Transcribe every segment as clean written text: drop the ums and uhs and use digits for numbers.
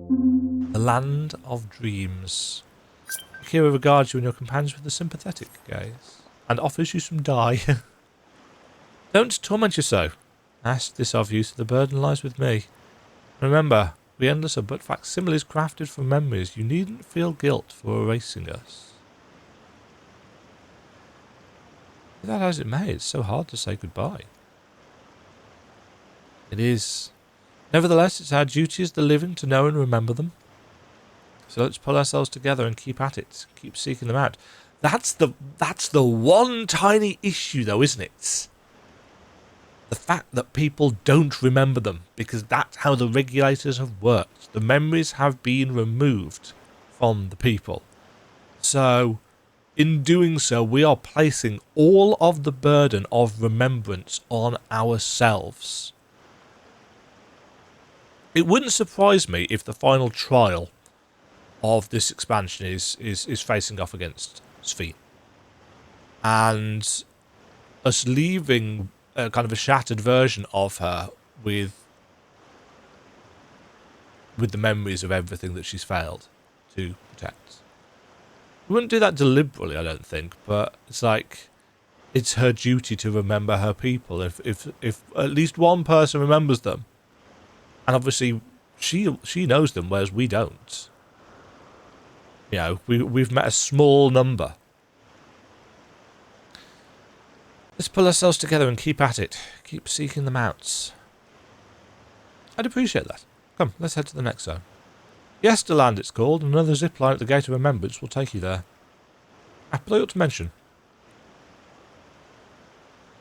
The land of dreams. Akira regards you and your companions with a sympathetic gaze and offers you some dye. Don't torment you so. I asked this of you, so the burden lies with me. Remember, we endless are but facsimiles crafted from memories. You needn't feel guilt for erasing us. Be that as it may, it's so hard to say goodbye. It is. Nevertheless, it's our duty as the living to know and remember them. So let's pull ourselves together and keep at it. Keep seeking them out. That's the one tiny issue, though, isn't it? The fact that people don't remember them, because that's how the regulators have worked. The memories have been removed from the people. So, in doing so, we are placing all of the burden of remembrance on ourselves. It wouldn't surprise me if the final trial of this expansion is facing off against Sphene. And us leaving kind of a shattered version of her with the memories of everything that she's failed to protect. We wouldn't do that deliberately, I don't think, but it's like it's her duty to remember her people. If at least one person remembers them, and obviously she knows them, whereas we don't. You know, we've met a small number. Let's pull ourselves together and keep at it. Keep seeking them out. I'd appreciate that. Come, let's head to the next zone. Yesterland it's called, and another zipline at the Gate of Remembrance will take you there. But I ought to mention,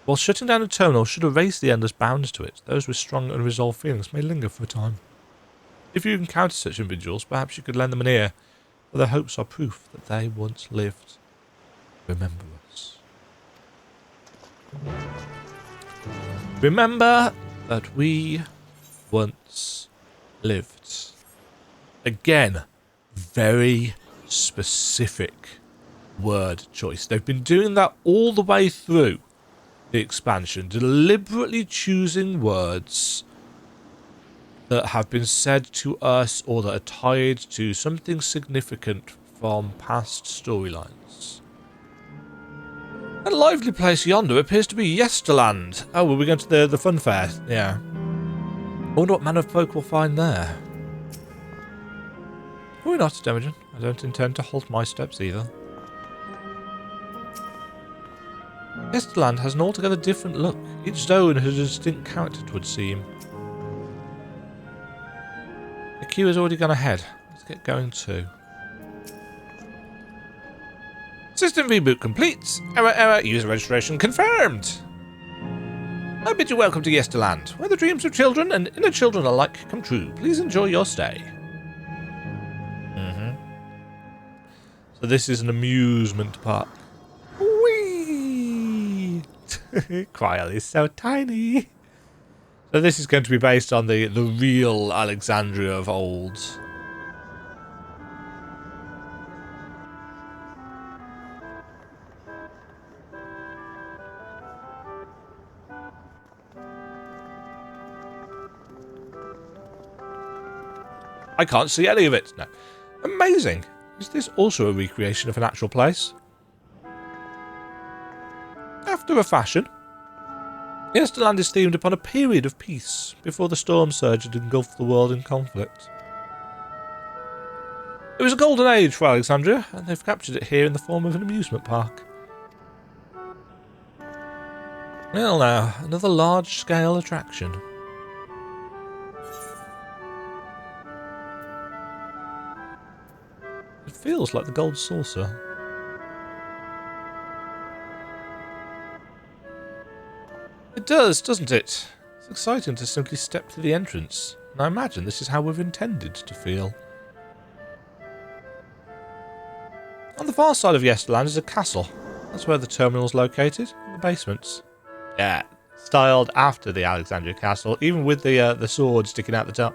while shutting down a terminal should erase the endless bounds to it, those with strong unresolved feelings may linger for a time. If you encounter such individuals, perhaps you could lend them an ear, for their hopes are proof that they once lived. Remember us. Remember that we once lived. Again, very specific word choice. They've been doing that all the way through the expansion, deliberately choosing words that have been said to us or that are tied to something significant from past storylines. That lively place yonder appears to be Yesterland. Oh, well, we're going to the fun fair. Yeah. I wonder what manner of folk we'll find there. Probably not, Demajen. I don't intend to halt my steps either. Yesterland has an altogether different look. Each zone has a distinct character, it would seem. The queue has already gone ahead. Let's get going too. System reboot complete. Error, user registration confirmed. I bid you welcome to Yesterland, where the dreams of children and inner children alike come true. Please enjoy your stay. So this is an amusement park. Whee! Cryle is so tiny. So this is going to be based on the real Alexandria of old. I can't see any of it. No. Amazing. Is this also a recreation of an actual place? After a fashion. Yesterland is themed upon a period of peace before the storm surge had engulfed the world in conflict. It was a golden age for Alexandria, and they've captured it here in the form of an amusement park. Well now, another large-scale attraction. It feels like the Gold Saucer. It does, doesn't it? It's exciting to simply step through the entrance, and I imagine this is how we've intended to feel. On the far side of Yesterland is a castle. That's where the terminal's located, in the basements. Yeah, styled after the Alexandria castle, even with the sword sticking out the top.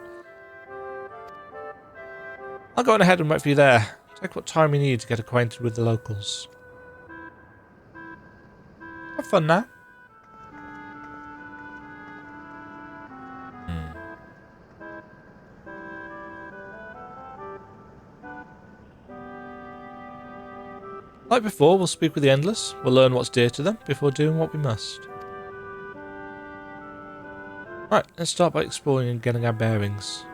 I'll go on ahead and wait for you there. Take what time you need to get acquainted with the locals. Have fun now. Like before, we'll speak with the Endless. We'll learn what's dear to them before doing what we must. Right, let's start by exploring and getting our bearings.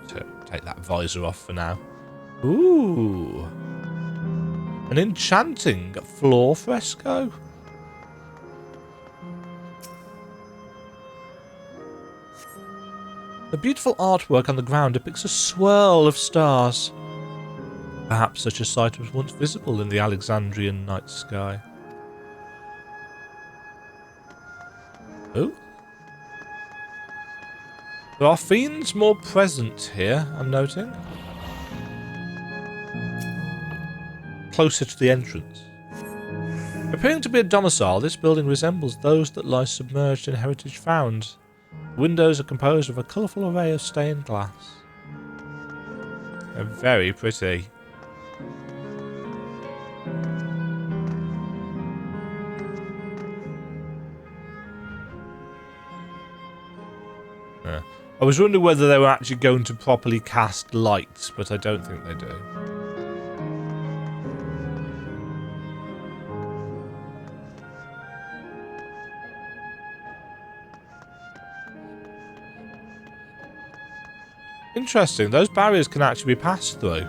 So, take that visor off for now. Ooh. An enchanting floor fresco. The beautiful artwork on the ground depicts a swirl of stars. Perhaps such a sight was once visible in the Alexandrian night sky. Oh. There are fiends more present here, I'm noting. Closer to the entrance. Appearing to be a domicile, this building resembles those that lie submerged in heritage found. The windows are composed of a colourful array of stained glass. They're very pretty. I was wondering whether they were actually going to properly cast lights, but I don't think they do. Interesting, those barriers can actually be passed through.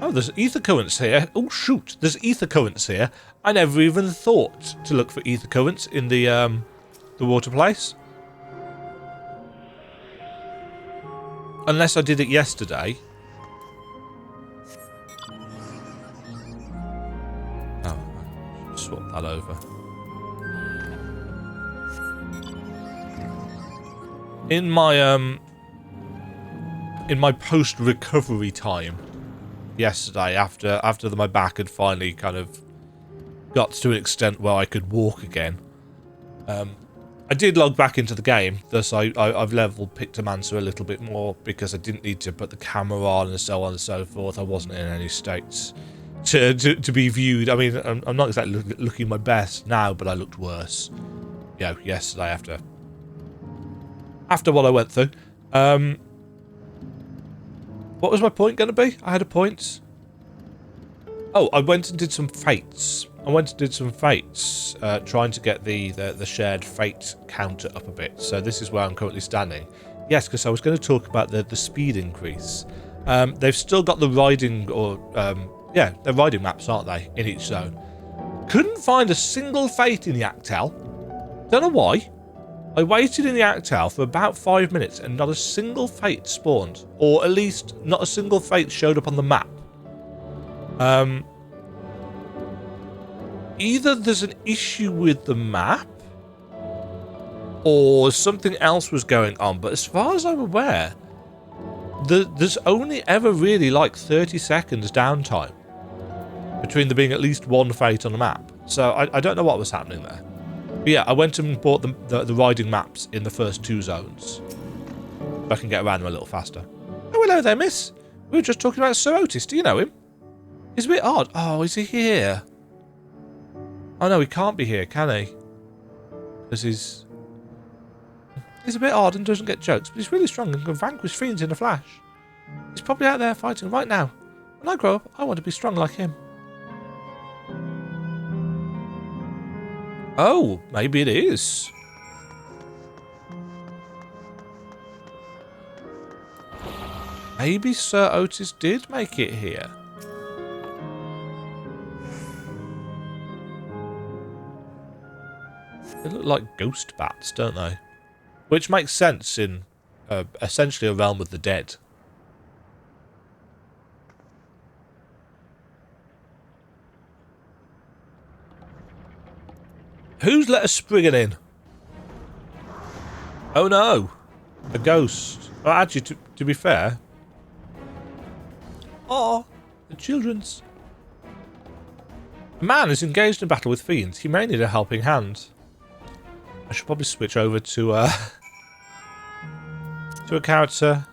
Oh, there's ether currents here. Oh shoot, there's ether currents here. I never even thought to look for ether currents in the water place. Unless I did it yesterday. Oh, swap that over. In my post-recovery time yesterday, after my back had finally kind of got to an extent where I could walk again, I did log back into the game. Thus, I've leveled Pictomancer a little bit more because I didn't need to put the camera on and so on and so forth. I wasn't in any states to be viewed. I mean, I'm not exactly looking my best now, but I looked worse. You know, yesterday after what I went through. What was my point going to be? I had a point. Oh, I went and did some fates. Trying to get the shared fate counter up a bit. So this is where I'm currently standing. Yes, because I was going to talk about the speed increase. They've still got the riding, they're riding maps, aren't they, in each zone. Couldn't find a single fate in the Actel. Don't know why. I waited in the Actel for about 5 minutes and not a single fate spawned. Or at least not a single fate showed up on the map. Either there's an issue with the map or something else was going on. But as far as I'm aware, there's only ever really like 30 seconds downtime between there being at least one fate on the map. So I don't know what was happening there. But yeah, I went and bought the riding maps in the first 2 zones. So I can get around them a little faster. Oh, hello there, miss. We were just talking about Sir Otis. Do you know him? He's a bit odd. Oh, is he here? Oh, no, he can't be here, can he? Because he's a bit odd and doesn't get jokes, but he's really strong and can vanquish fiends in a flash. He's probably out there fighting right now. When I grow up, I want to be strong like him. Oh, maybe it is. Maybe Sir Otis did make it here. They look like ghost bats, don't they? Which makes sense in essentially a realm of the dead. Who's let a Spriggan in? Oh no, a ghost. Oh, actually, to be fair. Oh, the children's. A man is engaged in battle with fiends. He may need a helping hand. I should probably switch over to to a character,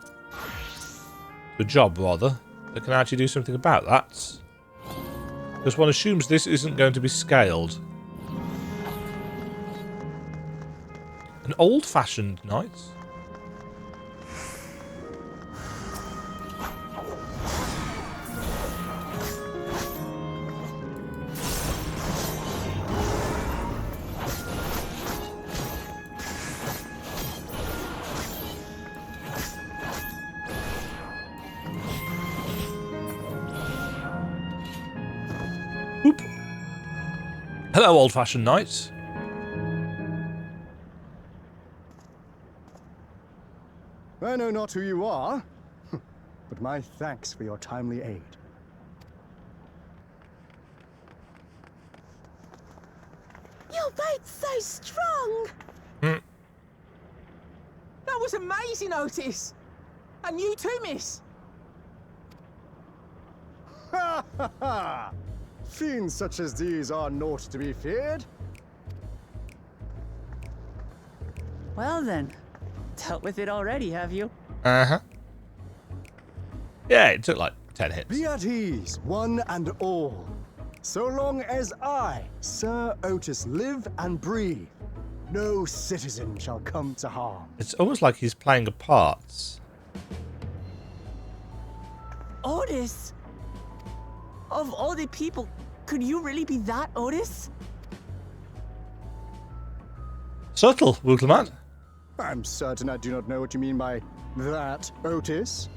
to a job rather, that can actually do something about that. Because one assumes this isn't going to be scaled. An old-fashioned knight. Whoop. Hello, old-fashioned knight. I know not who you are, but my thanks for your timely aid. Your bait's so strong! Hmm. That was amazing, Otis! And you too, miss! Ha ha ha! Fiends such as these are naught to be feared. Well then, dealt with it already, have you? Uh-huh. Yeah, it took like 10 hits. Be at ease, one and all. So long as I, Sir Otis, live and breathe, no citizen shall come to harm. It's almost like he's playing a part. Otis? Of all the people, could you really be that Otis? Subtle, Woogleman. I'm certain I do not know what you mean by that, Otis.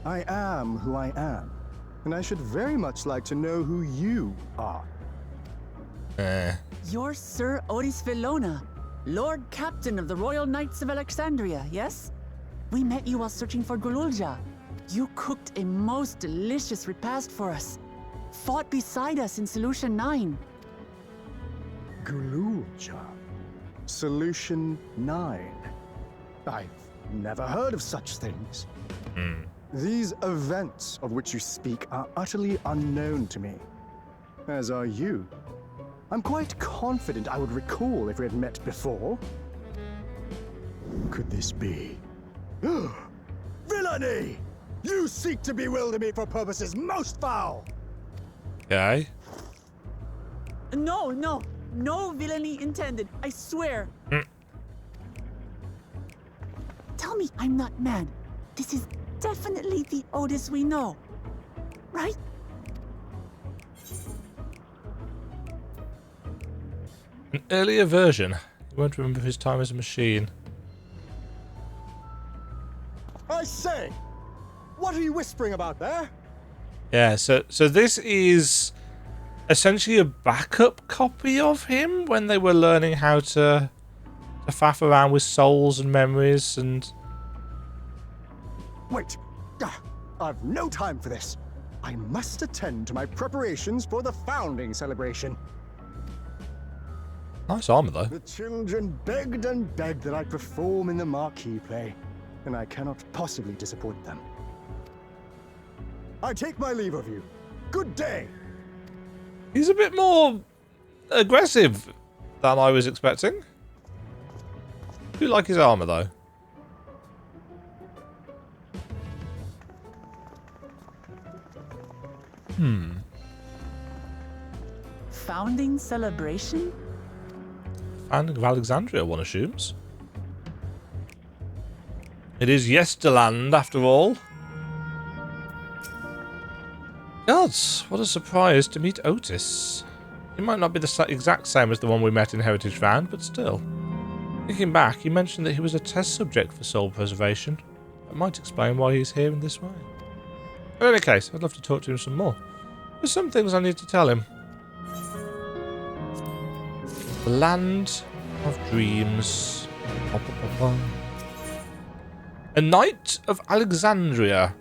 I am who I am, and I should very much like to know who you are. You're Sir Otis Villona, Lord Captain of the Royal Knights of Alexandria, yes? We met you while searching for Gululja. You cooked a most delicious repast for us. Fought beside us in Solution 9. Gululja. Solution 9. I've never heard of such things. These events of which you speak are utterly unknown to me, as are you. I'm quite confident I would recall if we had met before. Could this be? Villainy! You seek to bewilder me for purposes most foul! Okay. No villainy intended, I swear. Tell me I'm not mad. This is definitely the Otis we know, right? An earlier version. You won't remember his time as a machine. I say! What are you whispering about there? Yeah, so this is essentially a backup copy of him when they were learning how to faff around with souls and memories and... Wait! I've no time for this. I must attend to my preparations for the founding celebration. Nice armor, though. The children begged and begged that I perform in the marquee play, and I cannot possibly disappoint them. I take my leave of you. Good day! He's a bit more aggressive than I was expecting. I do like his armor, though. Founding celebration? Founding of Alexandria, one assumes. It is Yesterland, after all. Gods, what a surprise to meet Otis. He might not be the exact same as the one we met in Heritage Round, but still. Thinking back, he mentioned that he was a test subject for soul preservation. That might explain why he's here in this way. In any case, I'd love to talk to him some more. There's some things I need to tell him. The Land of Dreams. A Knight of Alexandria.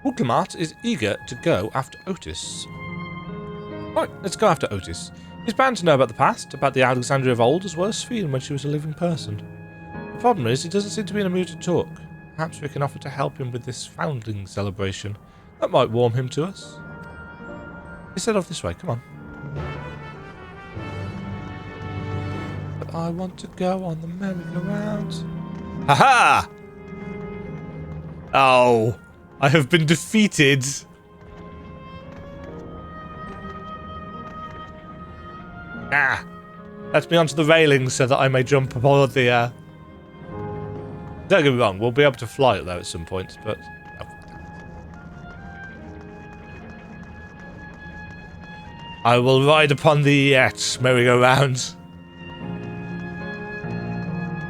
Wooglemat is eager to go after Otis. Right, let's go after Otis. He's bound to know about the past, about the Alexandria of old, as well as Sphene when she was a living person. The problem is, he doesn't seem to be in a mood to talk. Perhaps we can offer to help him with this founding celebration. That might warm him to us. Let's head off this way, come on. But I want to go on the merry-go-round. Ha-ha! Oh, I have been defeated. Ah, let me onto the railings so that I may jump aboard the, Don't get me wrong, we'll be able to fly it there at some point, but... Oh. I will ride upon the merry-go-round.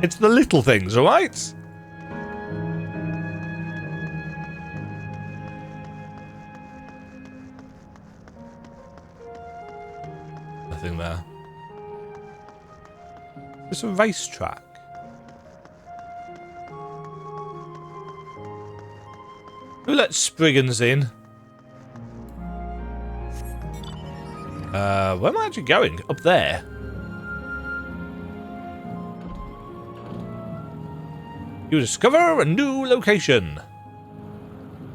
It's the little things, alright? Nothing there. It's a racetrack. Who let Spriggans in? Where am I actually going? Up there. You discover a new location.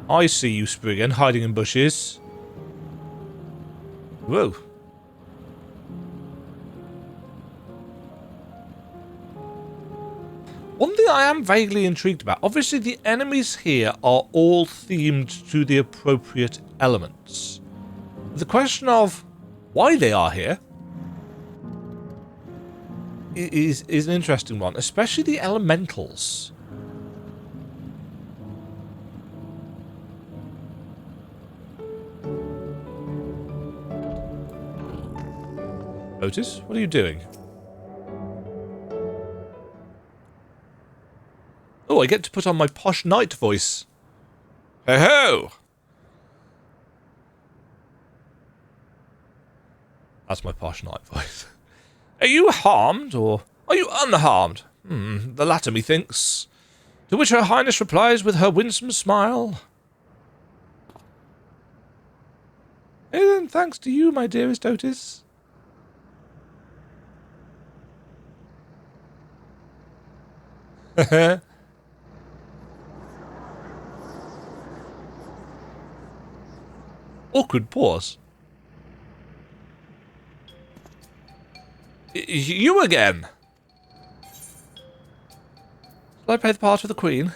I see you, Spriggan, hiding in bushes. Whoa. One thing I am vaguely intrigued about, obviously the enemies here are all themed to the appropriate elements. The question of why they are here is an interesting one, especially the elementals. Otis, what are you doing? Oh, I get to put on my posh knight voice. Ho-ho! That's my posh knight voice. Are you harmed, or are you unharmed? The latter, methinks. To which her highness replies with her winsome smile. Hey then, thanks to you, my dearest Otis. Awkward pause. You again? Shall I play the part of the Queen?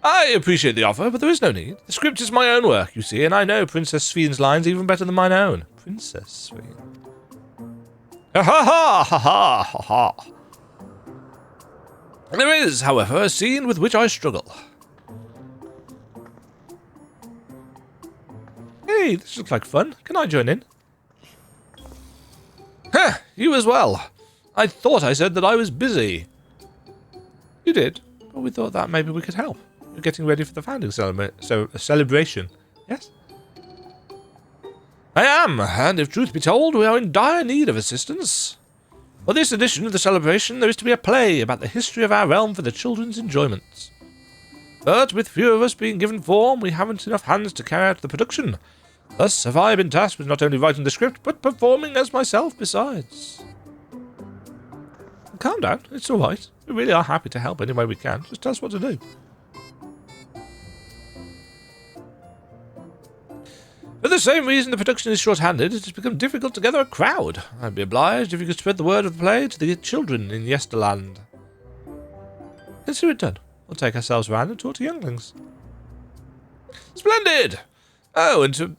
I appreciate the offer, but there is no need. The script is my own work, you see, and I know Princess Sven's lines even better than mine own. Princess Sven. Ha ha ha ha ha ha ha. There is, however, a scene with which I struggle. Hey, this looks like fun. Can I join in? Huh, you as well. I thought I said that I was busy. You did, but we thought that maybe we could help. You're getting ready for the founding celebration. Yes? I am, and if truth be told, we are in dire need of assistance. For this edition of the celebration, there is to be a play about the history of our realm for the children's enjoyment. But with few of us being given form, we haven't enough hands to carry out the production. Thus have I been tasked with not only writing the script, but performing as myself besides. Calm down, it's alright. We really are happy to help any way we can. Just tell us what to do. For the same reason the production is short-handed, it has become difficult to gather a crowd. I'd be obliged if you could spread the word of the play to the children in Yesterland. Consider it done. We'll take ourselves around and talk to younglings. Splendid! Oh, and to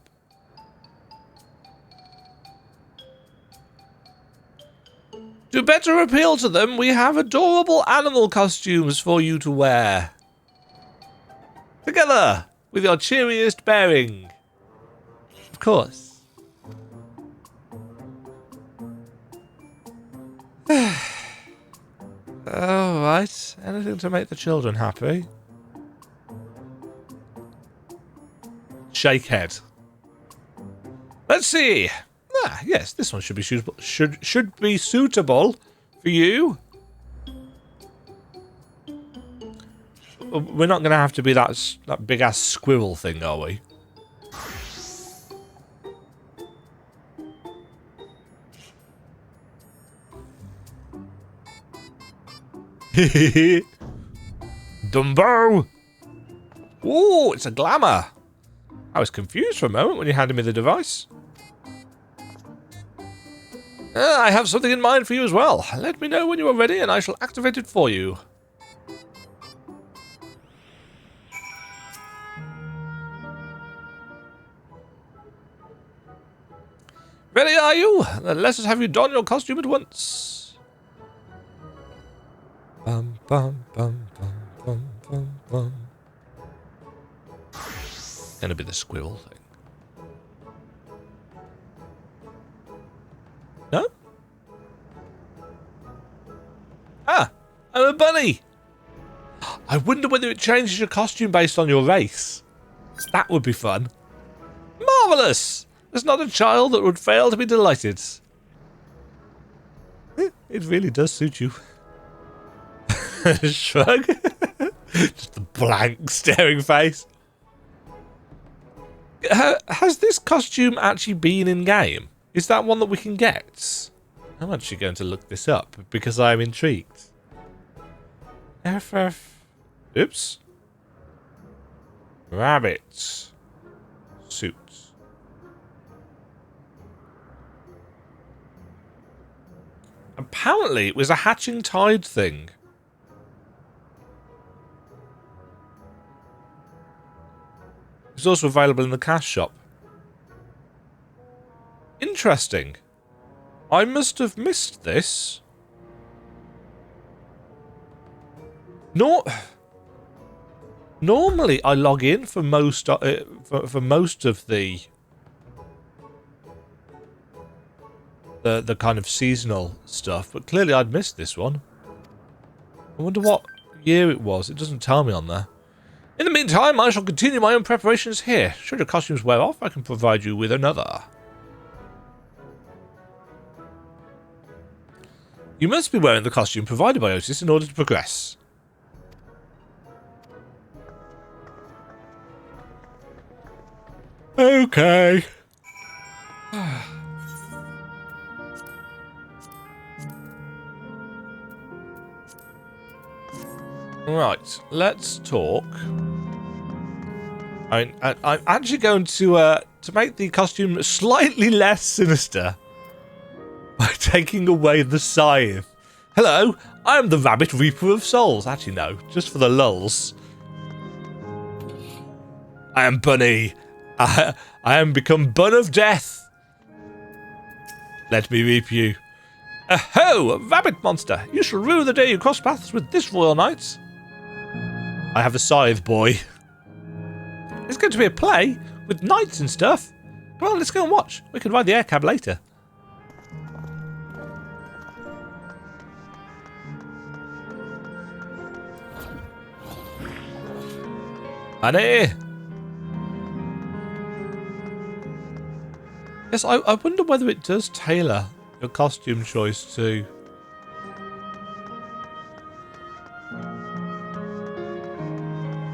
better appeal to them, we have adorable animal costumes for you to wear. Together, with your cheeriest bearing. Of course. Alright, anything to make the children happy. Shake head. Let's see. Ah, yes, this one should be suitable. Should be suitable for you. We're not going to have to be that big ass squirrel thing, are we? Dumbo! Ooh, it's a glamour. I was confused for a moment when you handed me the device. I have something in mind for you as well. Let me know when you are ready and I shall activate it for you. Ready are you? Then let us have you don your costume at once. Bum bum bum bum bum bum bum. Gonna be the squirrel thing. No? Ah, I'm a bunny. I wonder whether it changes your costume based on your race. That would be fun. Marvellous! There's not a child that would fail to be delighted. It really does suit you. Shrug. Just a blank staring face. Has this costume actually been in game? Is that one that we can get? I'm actually going to look this up because I'm intrigued. Oops. Rabbit suit. Apparently it was a hatching tide thing. It's also available in the cash shop. Interesting. I must have missed this. Normally I log in for most of the kind of seasonal stuff, but clearly I'd missed this one. I wonder what year it was. It doesn't tell me on there. In the meantime, I shall continue my own preparations here. Should your costumes wear off, I can provide you with another. You must be wearing the costume provided by Otis in order to progress. Okay. Right, let's talk. I'm actually going to make the costume slightly less sinister by taking away the scythe. Hello, I am the Rabbit Reaper of Souls. Actually, no, just for the lulz. I am Bunny. I am become Bun of Death. Let me reap you. Aho, rabbit monster! You shall rue the day you cross paths with this royal knight. I have a scythe, boy. It's going to be a play with knights and stuff. Come on, let's go and watch. We can ride the air cab later. Honey! Yes, I wonder whether it does tailor your costume choice to...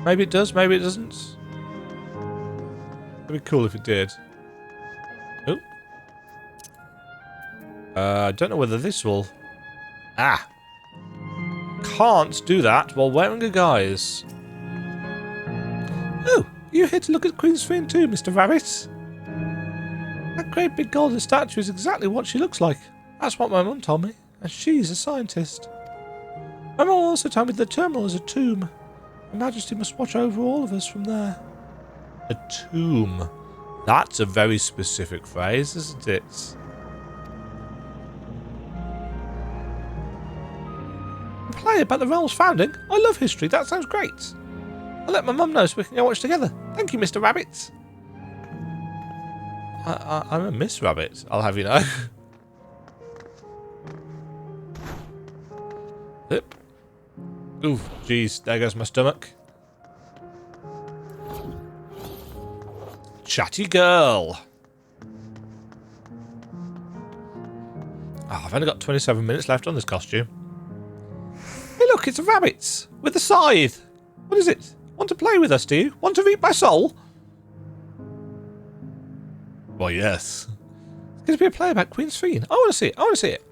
Maybe it does, maybe it doesn't. It'd be cool if it did. Oh. I don't know whether this will... Ah! Can't do that while wearing a guise. Oh, you're here to look at Queen Sphinx too, Mr. Rabbit. That great big golden statue is exactly what she looks like. That's what my mum told me, and she's a scientist. My mum also told me the terminal is a tomb. Her Majesty must watch over all of us from there. A tomb. That's a very specific phrase, isn't it? A play about the realm's founding? I love history, that sounds great. I'll let my mum know so we can go watch together. Thank you, Mr. Rabbit. I'm a Miss Rabbit, I'll have you know. Yep. Ooh, jeez, there goes my stomach. Chatty girl. Oh, I've only got 27 minutes left on this costume. Hey look, it's a rabbit with a scythe. What is it? Want to play with us, do you? Want to reap my soul? Why, yes. It's going to be a play about Queen Sphinx. I want to see it. I want to see it.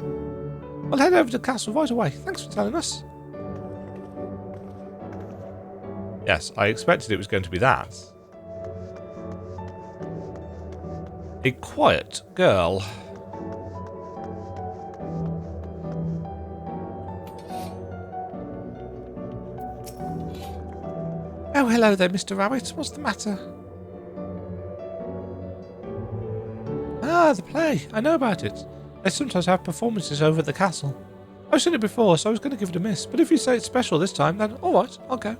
I'll head over to the castle right away. Thanks for telling us. Yes, I expected it was going to be that. A quiet girl. Oh, hello there, Mr. Rabbit. What's the matter? Ah, the play. I know about it. They sometimes have performances over at the castle. I've seen it before, so I was going to give it a miss. But if you say it's special this time, then alright, I'll go.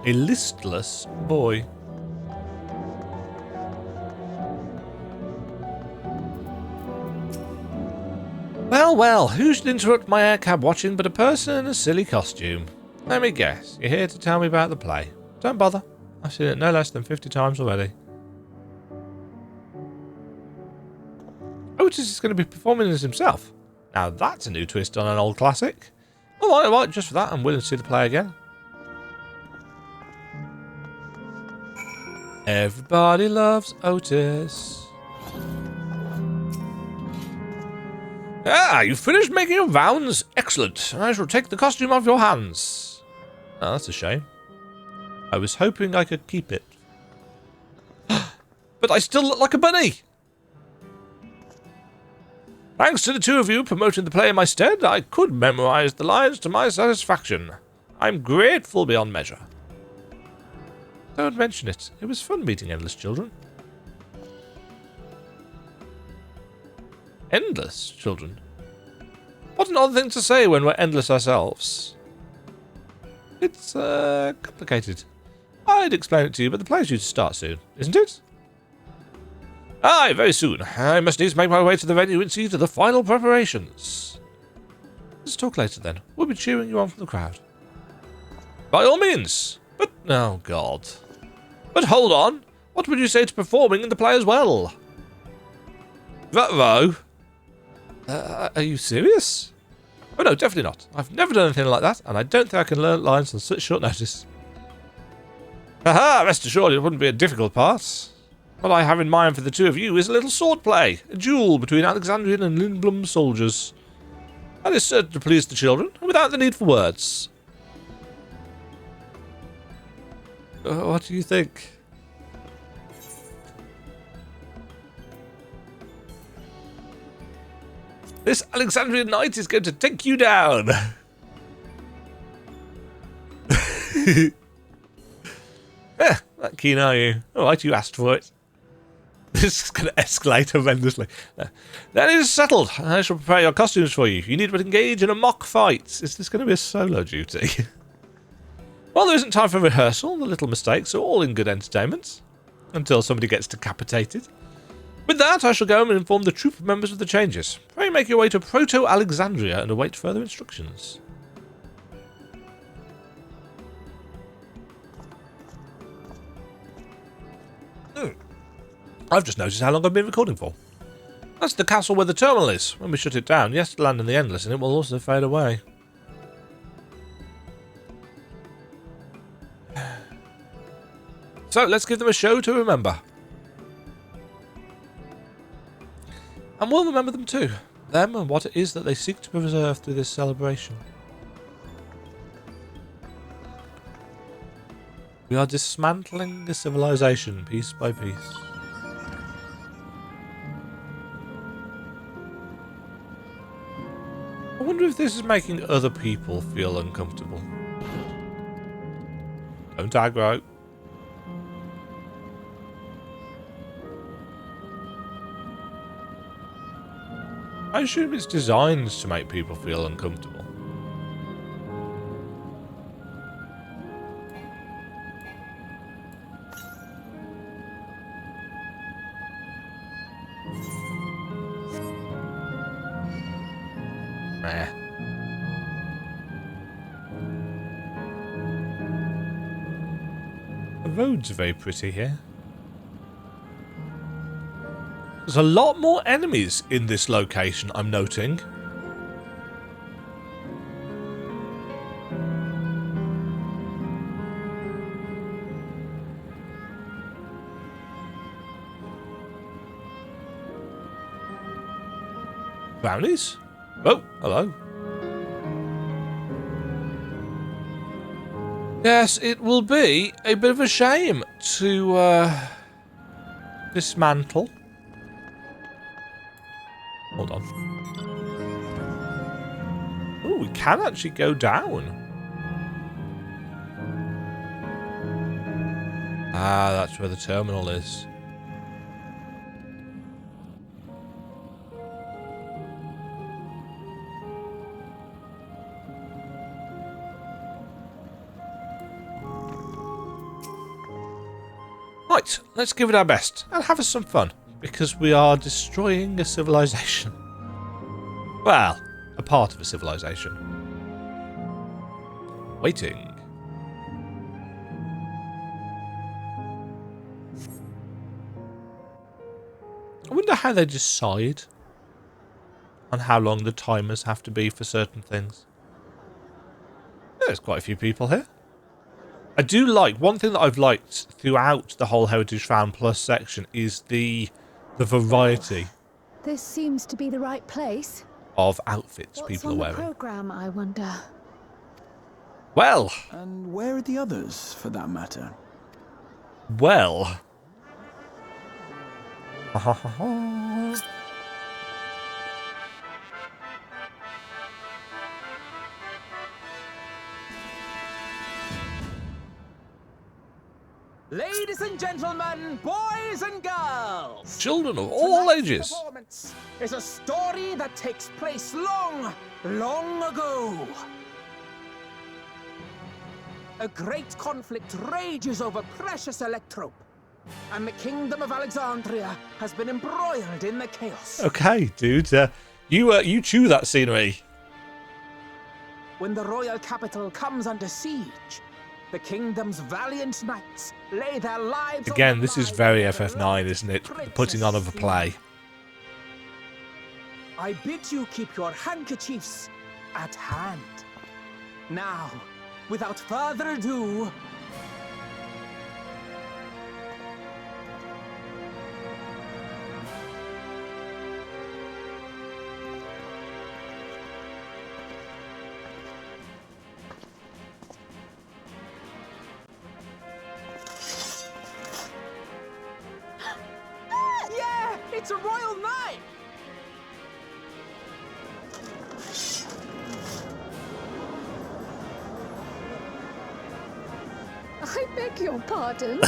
A listless boy. Well, well, who should interrupt my air cab watching but a person in a silly costume? Let me guess, you're here to tell me about the play. Don't bother. I've seen it no less than 50 times already. Otis is going to be performing as himself. Now that's a new twist on an old classic. Alright, just for that I'm willing to see the play again. Everybody loves Otis. Ah, you finished making your rounds? Excellent. I shall take the costume off your hands. Oh, that's a shame. I was hoping I could keep it. But I still look like a bunny. Thanks to the two of you promoting the play in my stead, I could memorize the lines to my satisfaction. I'm grateful beyond measure. Don't mention it. It was fun meeting endless children. Endless children? What an odd thing to say when we're endless ourselves. It's, complicated. I'd explain it to you, but the play's due to start soon, isn't it? Aye, very soon. I must needs make my way to the venue and see to the final preparations. Let's talk later then. We'll be cheering you on from the crowd. By all means. But, oh god. But hold on. What would you say to performing in the play as well? Ruh-roh. Are you serious? Oh no, definitely not. I've never done anything like that, and I don't think I can learn lines on such short notice. Haha, rest assured it wouldn't be a difficult part. What I have in mind for the two of you is a little sword play, a duel between Alexandrian and Lindblum soldiers. That is certain to please the children, without the need for words. What do you think? This Alexandrian knight is going to take you down. That keen are you? Alright, you asked for it. This is going to escalate horrendously. That is settled. I shall prepare your costumes for you. You need but engage in a mock fight. Is this going to be a solo duty? Well, there isn't time for rehearsal. The little mistakes are all in good entertainment. Until somebody gets decapitated. With that, I shall go and inform the troop members of the changes. Pray make your way to Proto-Alexandria and await further instructions. I've just noticed how long I've been recording for. That's the castle where the terminal is. When we shut it down, yes, it'll land in the endless, and it will also fade away. So, let's give them a show to remember. And we'll remember them too. Them and what it is that they seek to preserve through this celebration. We are dismantling a civilization piece by piece. I wonder if this is making other people feel uncomfortable. Don't aggro. I assume it's designed to make people feel uncomfortable. Nah. The roads are very pretty here. There's a lot more enemies in this location, I'm noting. Brownies? Oh, hello. Yes, it will be a bit of a shame to dismantle. Hold on. Ooh, we can actually go down. Ah, that's where the terminal is. Right, let's give it our best and have us some fun, because we are destroying a civilization. Well, a part of a civilization. Waiting. I wonder how they decide on how long the timers have to be for certain things. There's quite a few people here. I do like, one thing that I've liked throughout the whole Heritage Found Plus section is the variety This seems to be the right place. of outfits What's people are on the wearing. program, I wonder? Well, And where are the others, for that matter? well. Ladies and gentlemen, boys and girls. Children of all Tonight's ages. performance is a story that takes place long, long ago. A great conflict rages over precious electrope, and the kingdom of Alexandria has been embroiled in the chaos. Okay, dude. You chew that scenery. When the royal capital comes under siege, the kingdom's valiant knights lay their lives on Again, the this is line very for the FF9, isn't it? The putting on of a princess play. I bid you keep your handkerchiefs at hand. Now, without further ado, yeah, it's a royal knight. I beg your pardon.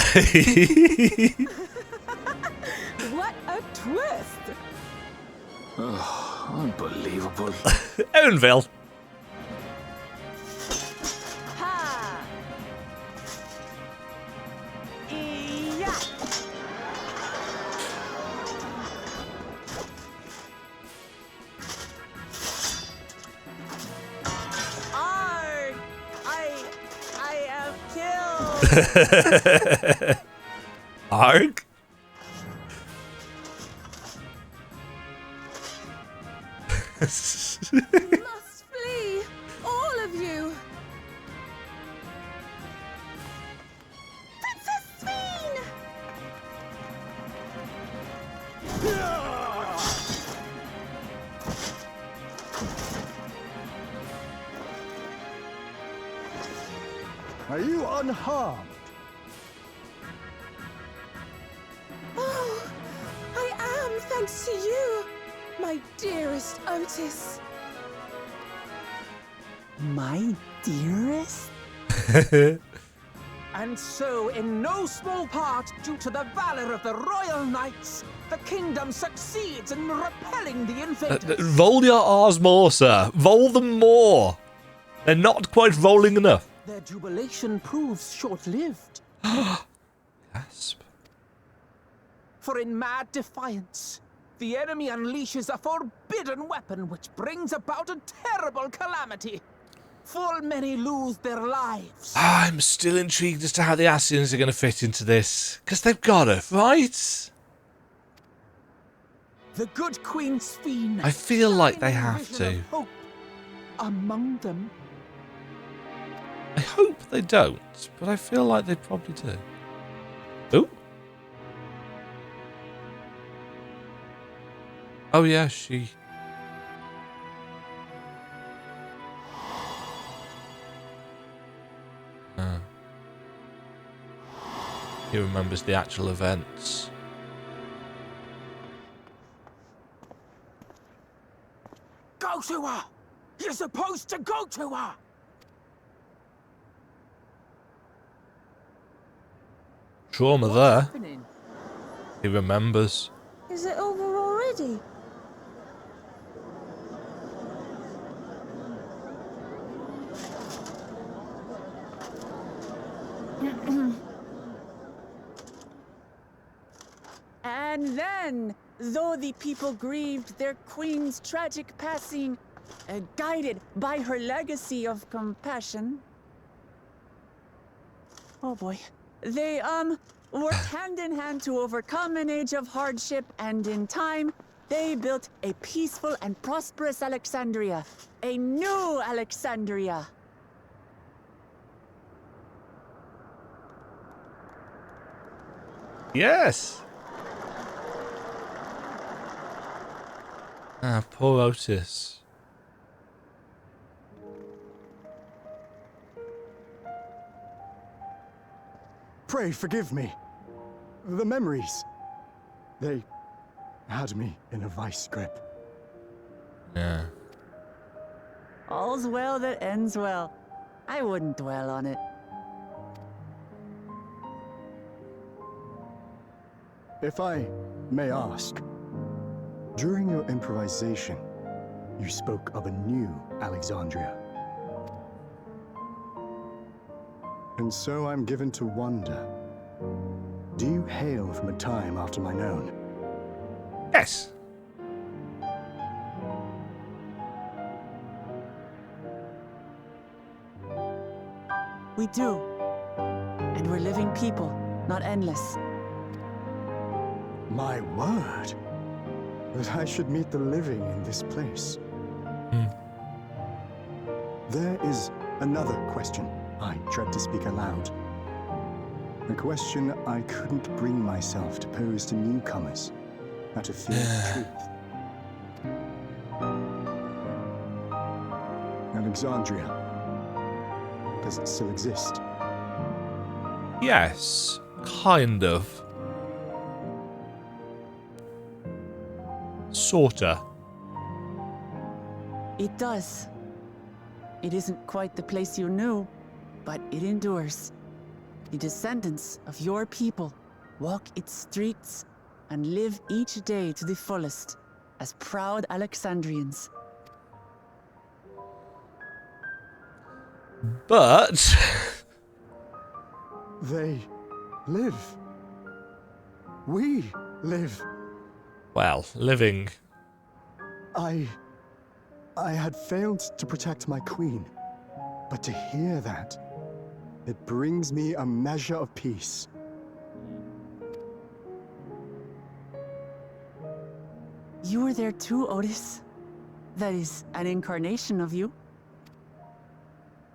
What a twist! Unbelievable. Owenville. Ha! Yeah! Arg! I am killed. Arg. You must flee! All of you! Princess Sveen! Are you unharmed? Oh, I am, thanks to you, my dearest Otis. My dearest? And so, in no small part due to the valor of the royal knights, the kingdom succeeds in repelling the invaders. Roll your R's more, sir. Roll them more. They're not quite rolling enough. Their jubilation proves short-lived, Gasp. for in mad defiance, the enemy unleashes a forbidden weapon which brings about a terrible calamity. Full many lose their lives. I'm still intrigued as to how the Assyrians are going to fit into this. Because they've got it, right? The good Queen Sveen. I feel like they shining have vision to. of hope among them. I hope they don't, but I feel like they probably do. Oh. Oh yeah, she... He remembers the actual events. Go to her! You're supposed to go to her! Trauma What's there. happening? He remembers. Is it over already? And then, though the people grieved their queen's tragic passing, guided by her legacy of compassion, oh boy, they, worked hand in hand to overcome an age of hardship, and in time, they built a peaceful and prosperous Alexandria. A new Alexandria. Yes. Ah, poor Otis. Pray forgive me. The memories. They had me in a vice grip. Yeah. All's well that ends well. I wouldn't dwell on it. If I may ask, during your improvisation, you spoke of a new Alexandria. And so I'm given to wonder, do you hail from a time after mine own? Yes. We do. And we're living people, not endless. My word, that I should meet the living in this place. There is another question I dread to speak aloud. A question I couldn't bring myself to pose to newcomers out of fear of truth. Alexandria, does it still exist? Yes. Kind of. Sorta. It does. It isn't quite the place you knew, but it endures. The descendants of your people walk its streets and live each day to the fullest as proud Alexandrians. But They live. We live. well, living. I had failed to protect my queen, but to hear that, it brings me a measure of peace. You were there too, Otis. That is an incarnation of you.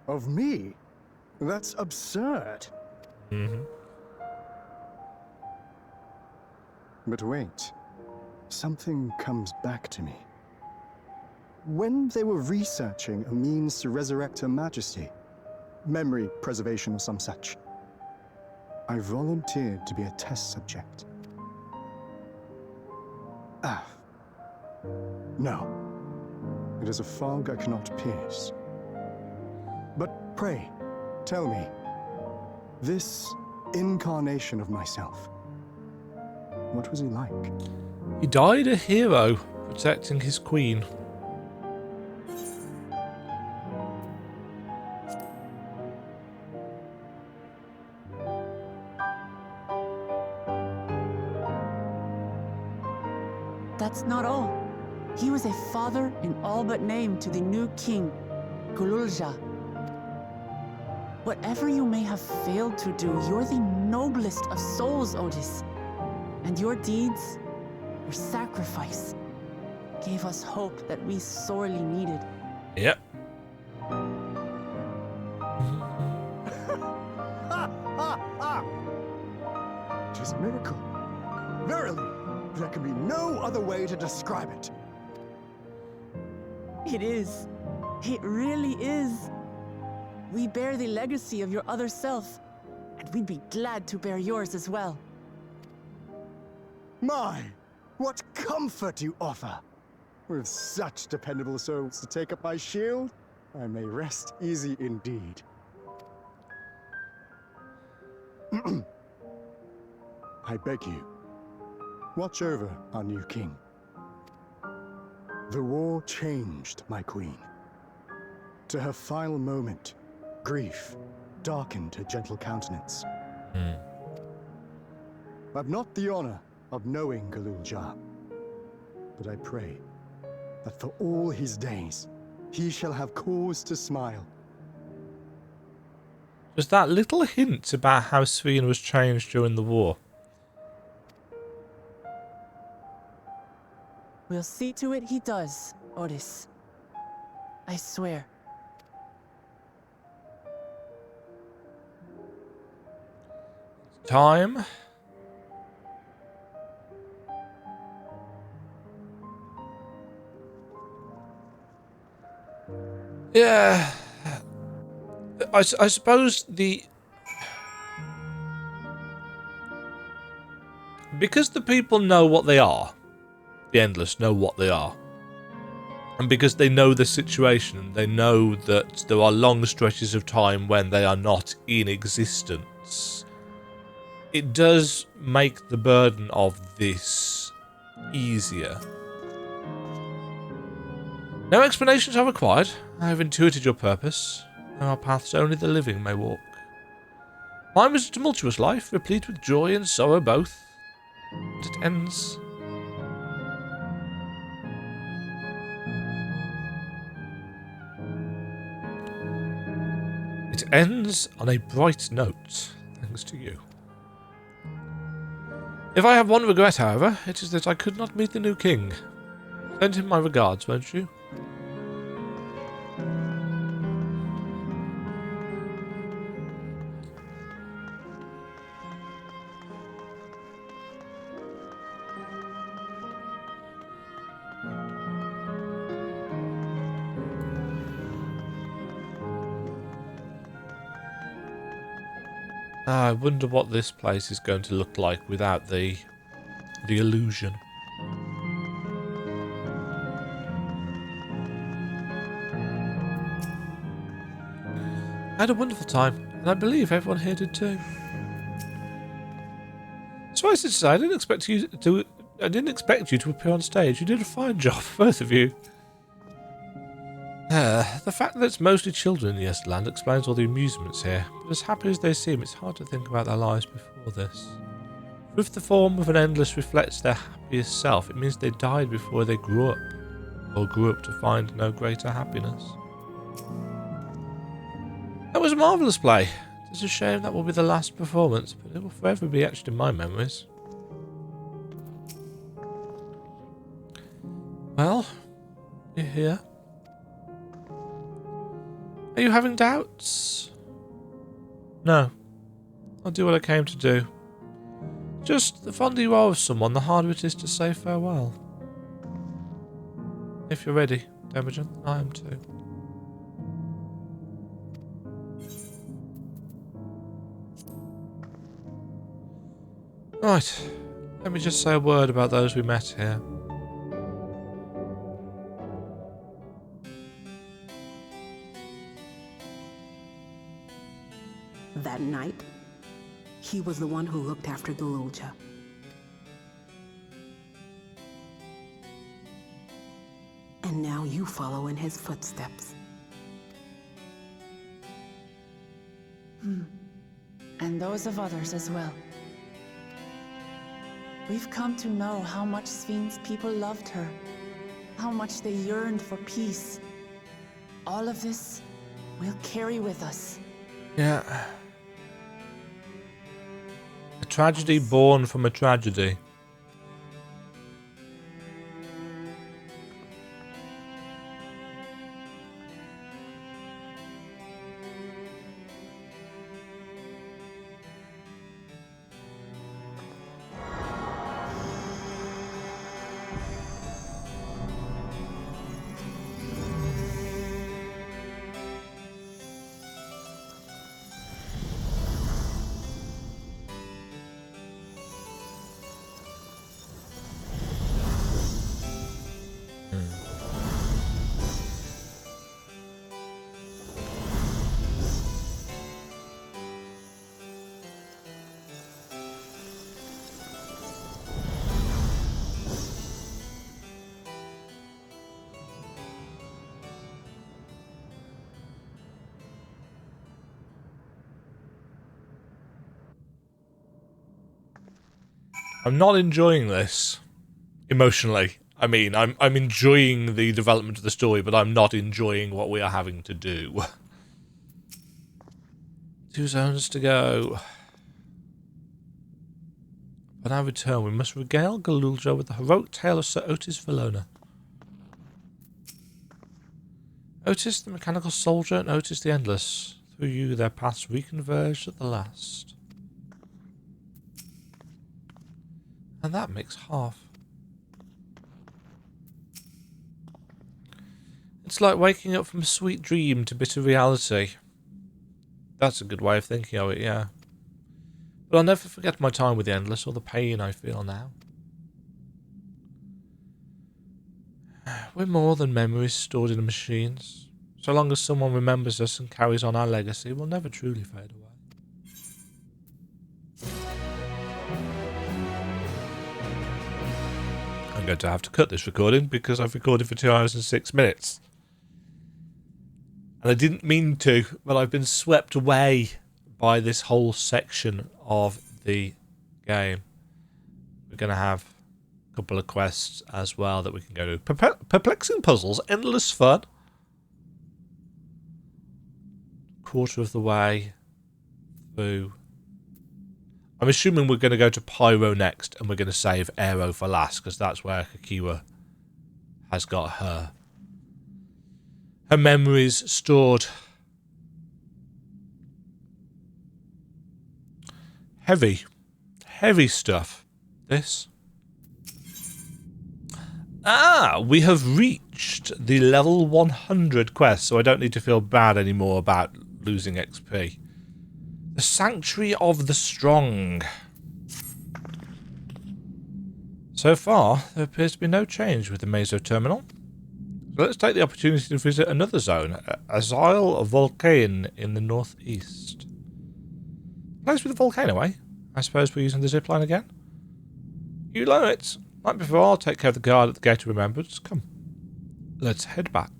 Of me? That's absurd. But wait, something comes back to me. When they were researching a means to resurrect Her Majesty, memory preservation or some such, I volunteered to be a test subject. No. It is a fog I cannot pierce. But pray, tell me, this incarnation of myself, what was he like? He died a hero protecting his queen. That's not all. He was a father in all but name to the new king, Gululja. Whatever you may have failed to do, you're the noblest of souls, Otis. And your deeds, your sacrifice, gave us hope that we sorely needed. Yep. Tis a miracle. Verily, there can be no other way to describe it. It is. It really is. We bear the legacy of your other self, and we'd be glad to bear yours as well. My, what comfort you offer. With such dependable souls to take up my shield, I may rest easy indeed. I beg you, watch over our new king. The war changed my queen. To her final moment, grief darkened her gentle countenance. I've not the honor of knowing Galulja, but I pray that for all his days, he shall have cause to smile. Was that little hint about how Sven was changed during the war? We'll see to it he does, Otis. I swear. Time. Yeah. I suppose because the people know what they are, the Endless know what they are, and because they know the situation, they know that there are long stretches of time when they are not in existence. It does make the burden of this easier. No explanations are required. I have intuited your purpose. There are paths only the living may walk. Mine was a tumultuous life, replete with joy and sorrow both. But it ends. It ends on a bright note, thanks to you. If I have one regret, however, it is that I could not meet the new king. Send him my regards, won't you? I wonder what this place is going to look like without the illusion. I had a wonderful time, and I believe everyone here did too. Suffice it to say, I didn't expect you to appear on stage. You did a fine job, both of you. The fact that it's mostly children in the Esterland explains all the amusements here, but as happy as they seem, it's hard to think about their lives before this. If the form of an Endless reflects their happiest self, it means they died before they grew up, or grew up to find no greater happiness. That was a marvellous play. It's a shame that will be the last performance, but it will forever be etched in my memories. Well, you're here. Are you having doubts? No. I'll do what I came to do. Just the fonder you are of someone, the harder it is to say farewell. If you're ready, Demajen, I am too. Right. Let me just say a word about those we met here. That night, he was the one who looked after Galulja. And now you follow in his footsteps. And those of others as well. We've come to know how much Sven's people loved her, how much they yearned for peace. All of this we'll carry with us. Yeah. A tragedy born from a tragedy. I'm not enjoying this emotionally. I mean, I'm enjoying the development of the story, but I'm not enjoying what we are having to do. 2 zones to go. When I return, we must regale Galulja with the heroic tale of Sir Otis Vallona. Otis the mechanical soldier and Otis the endless. Through you their paths reconverged at the last. And that makes half. It's like waking up from a sweet dream to bitter reality. That's a good way of thinking of it, yeah. But I'll never forget my time with the Endless or the pain I feel now. We're more than memories stored in machines. So long as someone remembers us and carries on our legacy, we'll never truly fade away. I'm going to have to cut this recording because I've recorded for 2 hours and 6 minutes. And I didn't mean to, but I've been swept away by this whole section of the game. We're going to have a couple of quests as well that we can go to. Perplexing Puzzles, endless fun. Quarter of the way through. I'm assuming we're going to go to Pyro next, and we're going to save Aero for last, because that's where Kakiwa has got her memories stored. Heavy stuff. This. We have reached the level 100 quest, so I don't need to feel bad anymore about losing XP. The Sanctuary of the Strong. So far, there appears to be no change with the Pyro Terminal. So let's take the opportunity to visit another zone, Asyle Volcane in the northeast. Place with the volcano, eh? I suppose we're using the zipline again? You know it. Like before, I'll take care of the guard at the Gate of Remembrance. Come. Let's head back.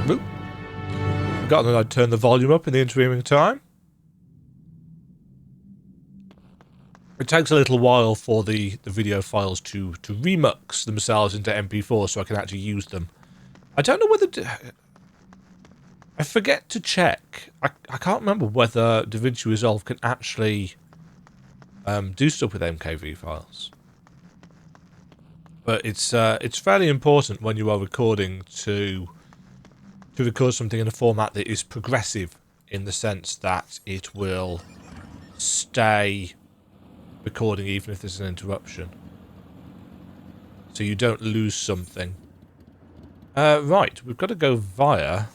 Oop. Forgotten that I'd turn the volume up in the intervening time. It takes a little while for the video files to remux themselves into MP4 so I can actually use them. I don't know whether... I forget to check. I can't remember whether DaVinci Resolve can actually do stuff with MKV files. But it's fairly important when you are recording to record something in a format that is progressive, in the sense that it will stay recording even if there's an interruption. So you don't lose something. Right, we've got to go via...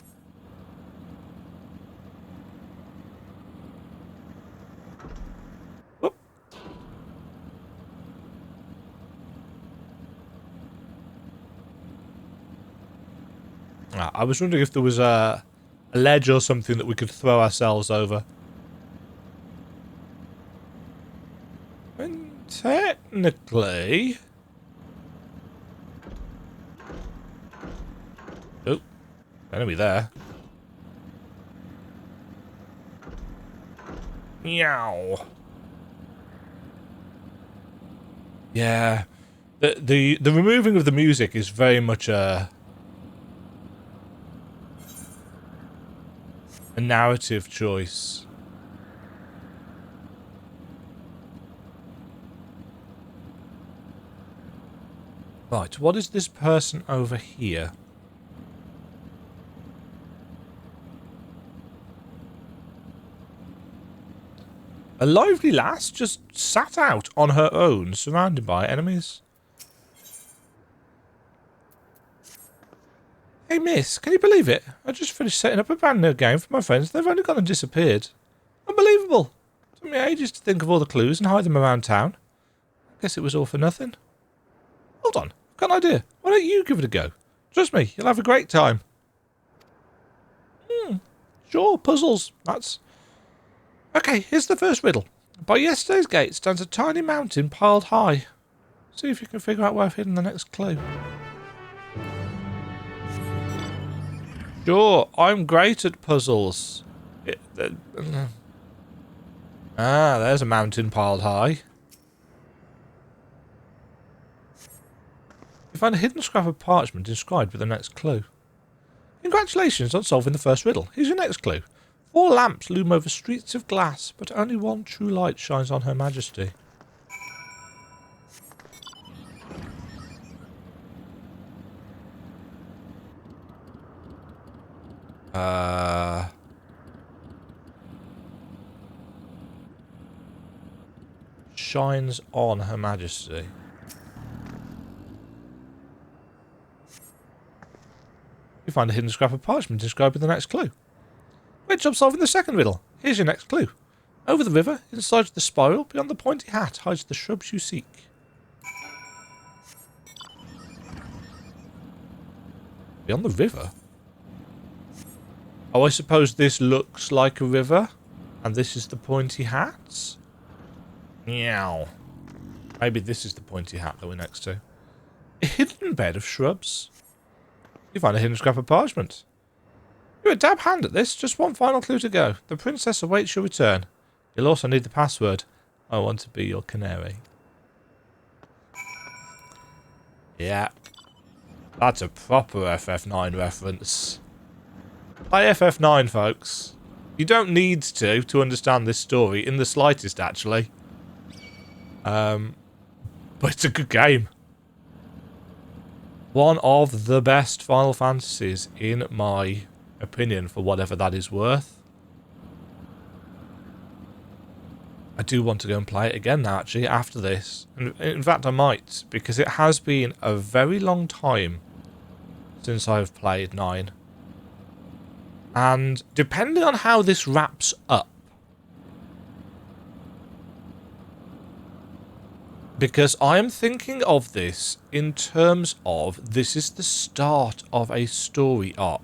I was wondering if there was a ledge or something that we could throw ourselves over. And technically... Oh, enemy there. Meow. Yeah. The removing of the music is very much a narrative choice. Right, what is this person over here? A lively lass just sat out on her own, surrounded by enemies. Hey miss, can you believe it? I just finished setting up a brand new game for my friends. They've only gone and disappeared. Unbelievable. Took me ages to think of all the clues and hide them around town. Guess it was all for nothing. Hold on, I've got an idea. Why don't you give it a go? Trust me, you'll have a great time. Sure, puzzles. That's... Okay, here's the first riddle. By yesterday's gate stands a tiny mountain piled high. See if you can figure out where I've hidden the next clue. Sure, I'm great at puzzles. There's a mountain piled high. You find a hidden scrap of parchment inscribed with the next clue. Congratulations on solving the first riddle. Here's your next clue. 4 lamps loom over streets of glass, but only one true light shines on Her Majesty. Shines on Her Majesty. You find a hidden scrap of parchment inscribed with the next clue. Great job solving the second riddle. Here's your next clue. Over the river, inside the spiral, beyond the pointy hat, hides the shrubs you seek. Beyond the river? Oh, I suppose this looks like a river, and this is the pointy hat? Meow. Maybe this is the pointy hat that we're next to. A hidden bed of shrubs. You find a hidden scrap of parchment. You're a dab hand at this. Just one final clue to go. The princess awaits your return. You'll also need the password. I want to be your canary. Yeah. That's a proper FF9 reference. Play FF9, folks. You don't need to understand this story in the slightest, actually. But it's a good game. One of the best Final Fantasies, in my opinion, for whatever that is worth. I do want to go and play it again now, actually, after this. And in fact, I might, because it has been a very long time since I've played 9. And depending on how this wraps up, because I am thinking of this in terms of this is the start of a story arc.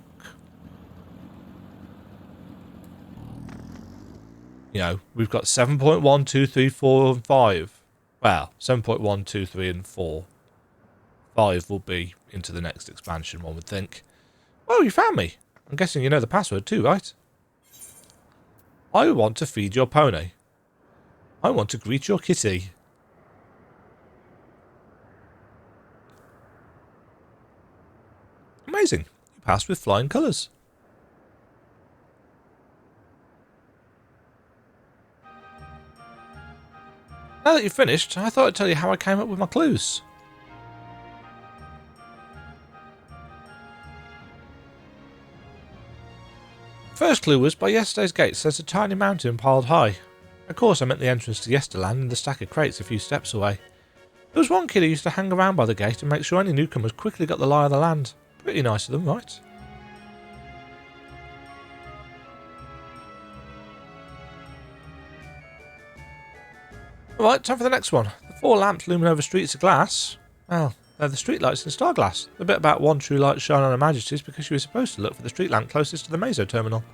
You know, we've got 7.1, 2, 3, 4, and 5. Well, 7.1, 2, 3, and 4. 5 will be into the next expansion, one would think. Oh, you found me. I'm guessing you know the password too, right? I want to feed your pony. I want to greet your kitty. Amazing. You passed with flying colours. Now that you've finished, I thought I'd tell you how I came up with my clues. First clue was, by yesterday's gates there's a tiny mountain piled high. Of course I meant the entrance to Yesterland and the stack of crates a few steps away. There was one kid who used to hang around by the gate and make sure any newcomers quickly got the lie of the land. Pretty nice of them, right? Alright, time for the next one. The 4 lamps looming over streets of glass. Well, they're the street lights in Starglass. The bit about one true light shine on Her Majesty's because you were supposed to look for the street lamp closest to the Pyro Terminal.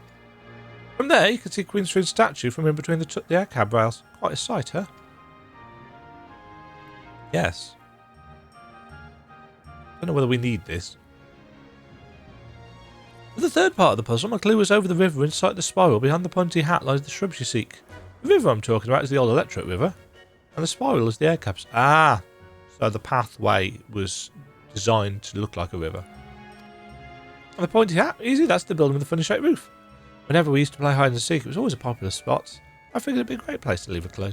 From there, you can see Queen Srin's statue from in between the air cab rails. Quite a sight, huh? Yes. Don't know whether we need this. For the third part of the puzzle, my clue was over the river inside the spiral. Behind the pointy hat lies the shrubs you seek. The river I'm talking about is the old electric river, and the spiral is the air cabs. Ah, so the pathway was designed to look like a river. And the pointy hat, easy, that's the building with the funny shaped roof. Whenever we used to play hide and seek, it was always a popular spot. I figured it'd be a great place to leave a clue.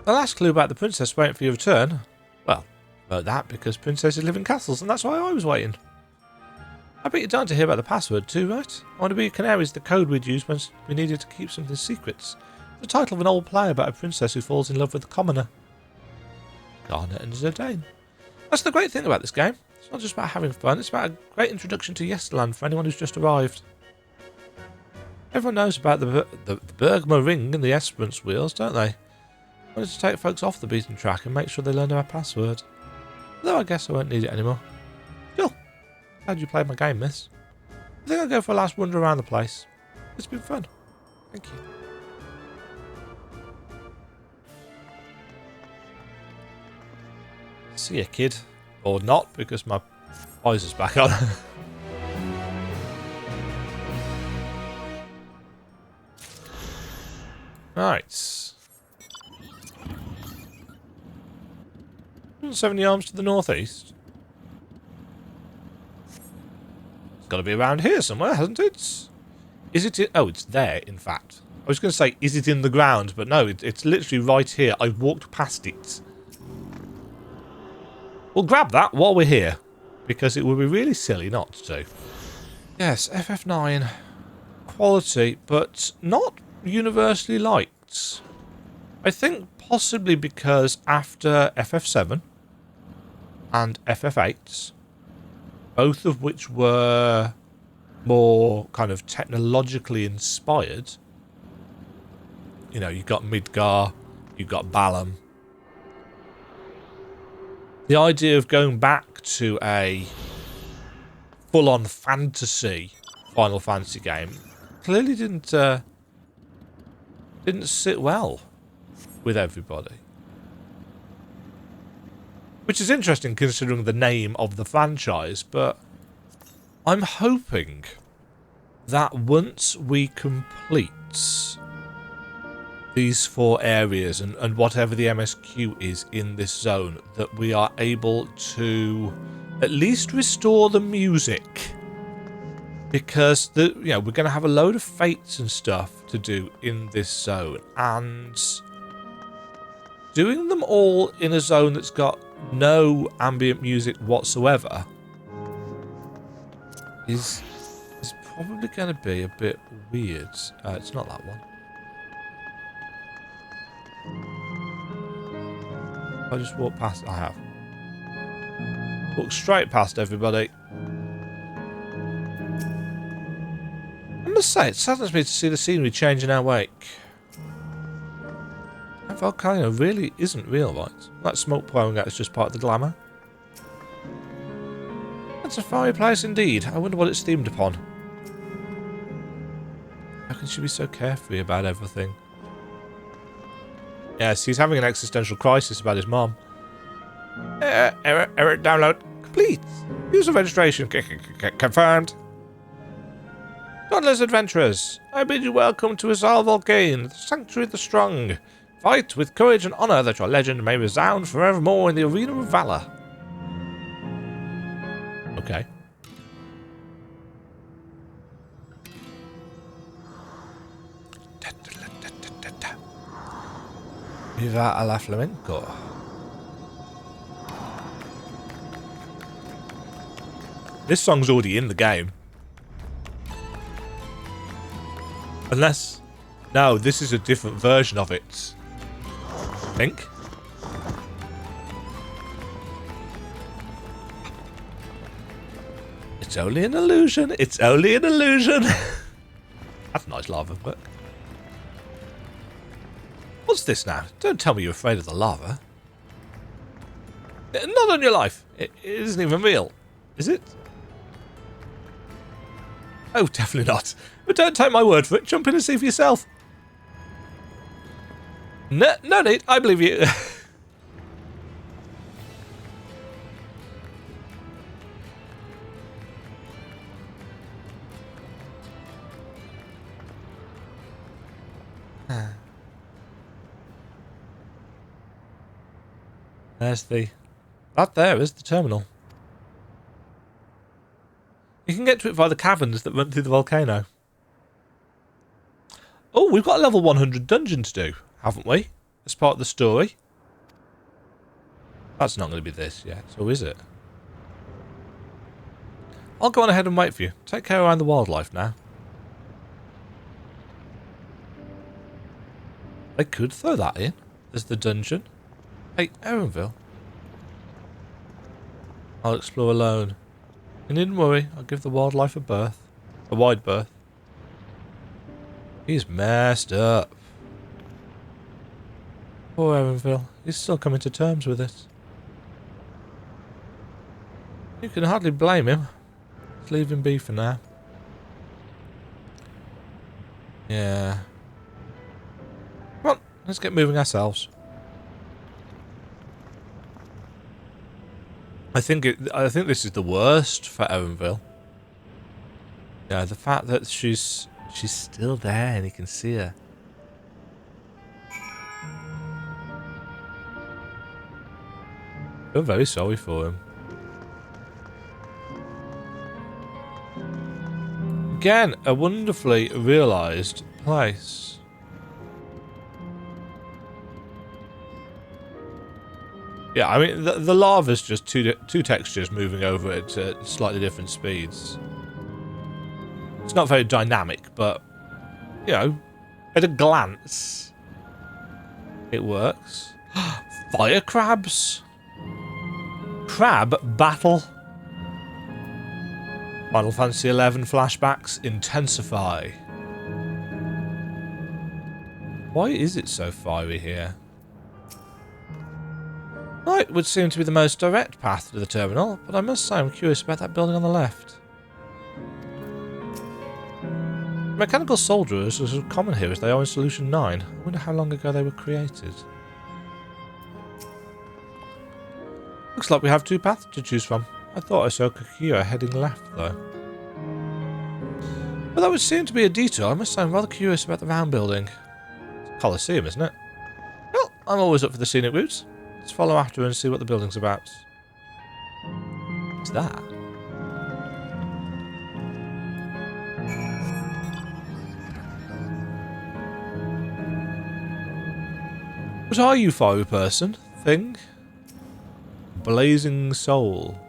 The last clue about the princess waiting for your return, well, about that because princesses live in castles, and that's why I was waiting. I bet you're dying to hear about the password too, right? I want to be a canary is the code we'd use when we needed to keep something secrets. The title of an old play about a princess who falls in love with a commoner. Garnet and Zerdane. That's the great thing about this game. It's not just about having fun, it's about a great introduction to Yesterland for anyone who's just arrived. Everyone knows about the Bergma ring and the Esperance wheels, don't they? I wanted to take folks off the beaten track and make sure they learned our password. Though I guess I won't need it anymore. Still, glad you played my game, miss. I think I'll go for a last wander around the place. It's been fun. Thank you. See ya, kid. Or not, because my Visor's back on. Right. 70 arms to the northeast. It's got to be around here somewhere, hasn't it? Is it in... Oh, it's there, in fact. I was going to say, is it in the ground? But no, it's literally right here. I walked past it. We'll grab that while we're here, because it would be really silly not to. Yes, FF9. Quality, but not universally liked. I think possibly because after FF7 and FF8, both of which were more kind of technologically inspired. You know, you've got Midgar, you've got Balam. The idea of going back to a full-on fantasy Final Fantasy game clearly didn't sit well with everybody. Which is interesting considering the name of the franchise, but I'm hoping that once we complete these 4 areas and whatever the MSQ is in this zone, that we are able to at least restore the music. Because we're going to have a load of fates and stuff to do in this zone, and doing them all in a zone that's got no ambient music whatsoever is probably going to be a bit weird. It's not that one. I just walked past. I have walked straight past everybody. I must say, it saddens me to see the scenery change in our wake. That volcano really isn't real, right? That smoke pouring out is just part of the glamour. That's a fiery place indeed. I wonder what it's themed upon. How can she be so carefree about everything? Yes, he's having an existential crisis about his mom. Error download complete. User registration confirmed. Godless adventurers, I bid you welcome to Asyle Volcane, the sanctuary of the strong. Fight with courage and honour that your legend may resound forevermore in the arena of valour. Okay. Viva a la flamenco. This song's already in the game. Unless... No, this is a different version of it. I think. It's only an illusion. It's only an illusion. That's a nice lava work. What's this now? Don't tell me you're afraid of the lava. Not on your life. It isn't even real. Is it? Oh, definitely not. But don't take my word for it. Jump in and see for yourself. No need. I believe you. There's the... That there is the terminal. You can get to it via the caverns that run through the volcano. Oh, we've got a level 100 dungeon to do, haven't we? As part of the story. That's not going to be this yet, or is it? I'll go on ahead and wait for you. Take care around the wildlife now. They could throw that in as the dungeon. Hey, Erenville. I'll explore alone. And needn't worry, I'll give the wildlife a berth. A wide berth. He's messed up. Poor Erenville. He's still coming to terms with it. You can hardly blame him. Let's leave him be for now. Yeah. Come on, let's get moving ourselves. I think this is the worst for Erenville. Yeah, the fact that she's still there and you can see her. I feel very sorry for him. Again, a wonderfully realised place. Yeah, I mean, the lava's just two textures moving over it at slightly different speeds. It's not very dynamic, but, you know, at a glance, it works. Fire crabs! Crab battle. Final Fantasy XI flashbacks intensify. Why is it so fiery here? Right, would seem to be the most direct path to the terminal, but I must say I'm curious about that building on the left. Mechanical soldiers are as common here as they are in Solution 9. I wonder how long ago they were created. Looks like we have two paths to choose from. I thought I saw Kakuya heading left, though. But that would seem to be a detour. I must say I'm rather curious about the round building. It's a Colosseum, isn't it? Well, I'm always up for the scenic routes. Let's follow after and see what the building's about. What's that? What are you, fiery person? Thing? Blazing soul.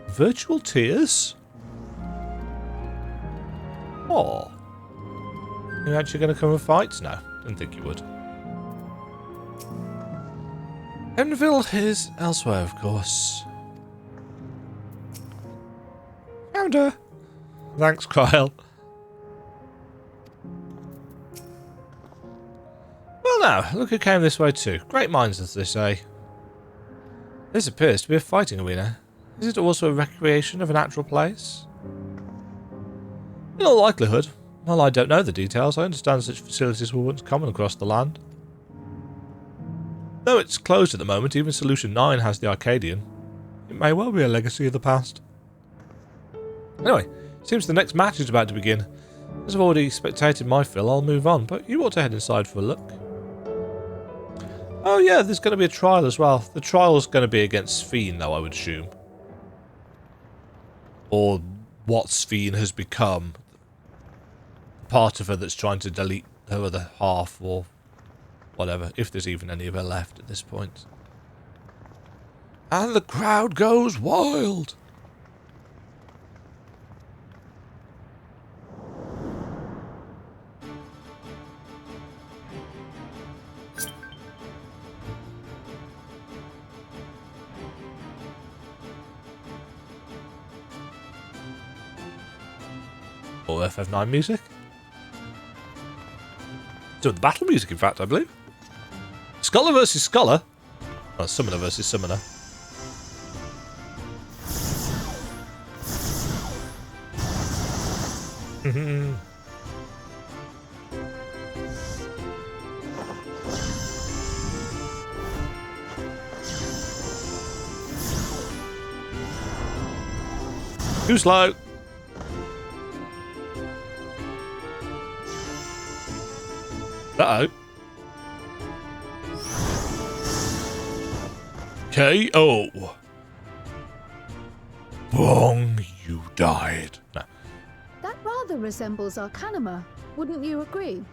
Virtual tears? Oh. You're actually going to come and fight? No, didn't think you would. Enville is elsewhere, of course. Found her. Thanks, Kyle. Well now, look who came this way too. Great minds, as they say. This appears to be a fighting arena. Is it also a recreation of a natural place? In all likelihood. While I don't know the details, I understand such facilities were once common across the land. Though it's closed at the moment, even Solution 9 has the Arcadian. It may well be a legacy of the past. Anyway, seems the next match is about to begin. As I've already spectated my fill, I'll move on, but you ought to head inside for a look. Oh yeah, there's going to be a trial as well. The trial's going to be against Sphene, though, I would assume. Or what Sphene has become. Part of her that's trying to delete her other half, or whatever, if there's even any of her left at this point. And the crowd goes wild! Or FF9 music. So the battle music, in fact, I believe. Scholar versus Scholar. Oh, Summoner versus Summoner. Too slow. Uh-oh. KO. Bong, you died. No. That rather resembles Arcanima, wouldn't you agree?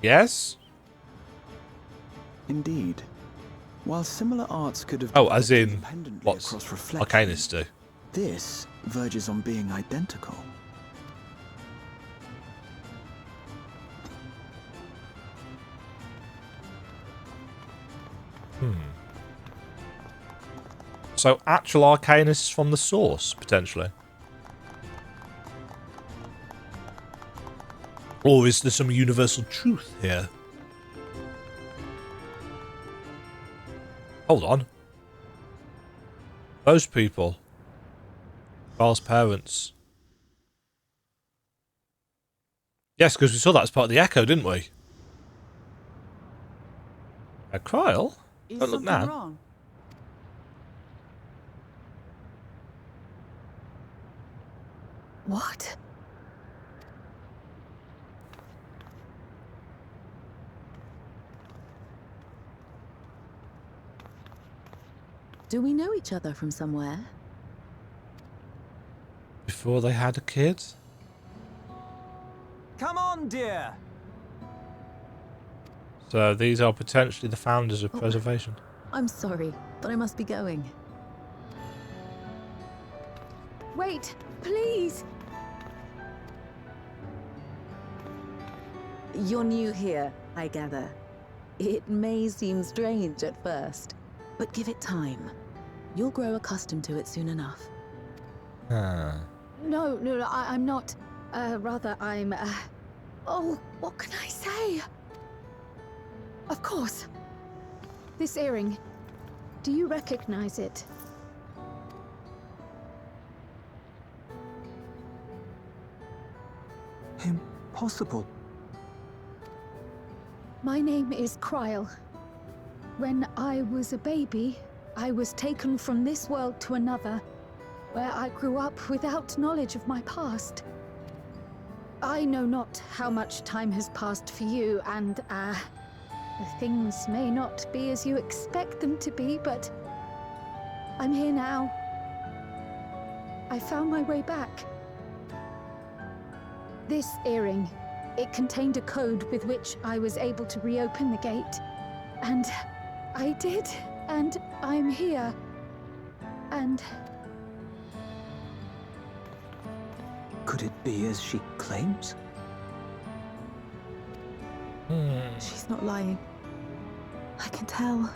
Yes? Indeed. While similar arts could have Oh, as in, independently what's across reflection, Arcanists do? this verges on being identical. So, actual Arcanists from the source, potentially. Or is there some universal truth here? Hold on. Those people. Carl's parents. Yes, because we saw that as part of the echo, didn't we? A Kryl? Is Don't look something now. wrong? What? Do we know each other from somewhere? Before they had a kid? Come on, dear. So these are potentially the founders of preservation. I'm sorry, but I must be going. Wait, please! You're new here, I gather. It may seem strange at first, but give it time. You'll grow accustomed to it soon enough. Ah. No, I'm not. Rather, I'm, Oh, what can I say? Of course. This earring. Do you recognize it? Impossible. My name is Kryl. When I was a baby, I was taken from this world to another, where I grew up without knowledge of my past. I know not how much time has passed for you, and, things may not be as you expect them to be, but I'm here now. I found my way back. This earring, it contained a code with which I was able to reopen the gate. And I did, and I'm here. And Could it be as she claims? She's not lying. I can tell.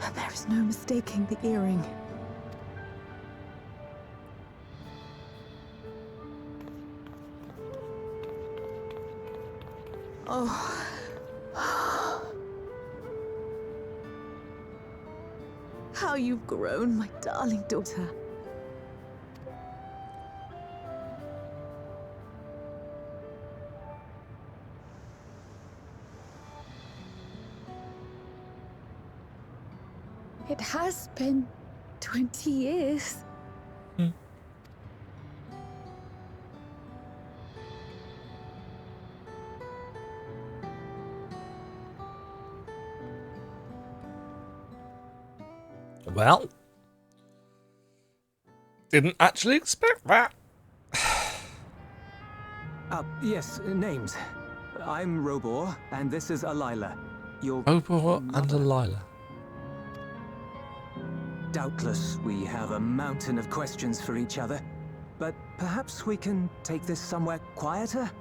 And there is no mistaking the earring. Oh. How you've grown, my darling daughter. it has been 20 years. Well, didn't actually expect that. Yes, names. I'm Robor, and this is Alila. Your Opal and Delilah. Doubtless, we have a mountain of questions for each other, but perhaps we can take this somewhere quieter?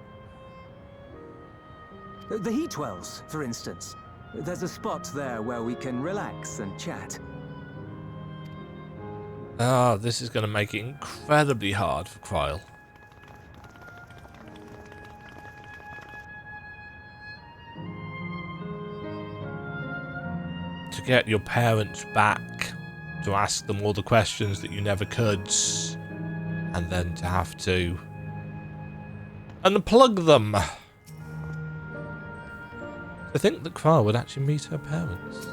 The heat wells, for instance. There's a spot there where we can relax and chat. Ah, this is going to make it incredibly hard for Kryl. To get your parents back, to ask them all the questions that you never could, and then to have to unplug them. To think that Kryl would actually meet her parents.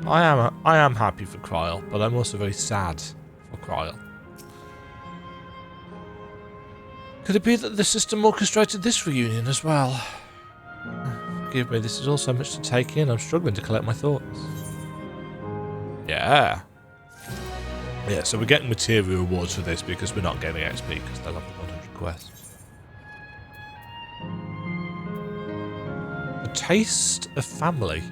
I am happy for Kryl, but I'm also very sad for Kryl. Could it be that the system orchestrated this reunion as well? Forgive me, this is all so much to take in. I'm struggling to collect my thoughts. Yeah. Yeah, so we're getting material rewards for this because we're not getting XP because they're level 100 quests. A taste of family.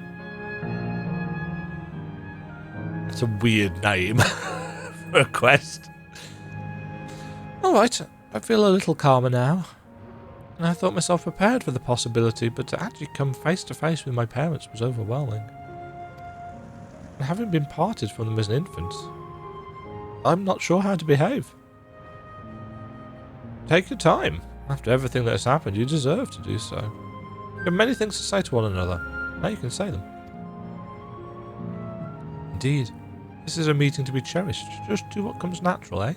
It's a weird name for a quest. Alright, I feel a little calmer now. And I thought myself prepared for the possibility, but to actually come face to face with my parents was overwhelming. And having been parted from them as an infant, I'm not sure how to behave. Take your time. After everything that has happened, you deserve to do so. You have many things to say to one another. Now you can say them. Indeed. This is a meeting to be cherished. Just do what comes natural, eh?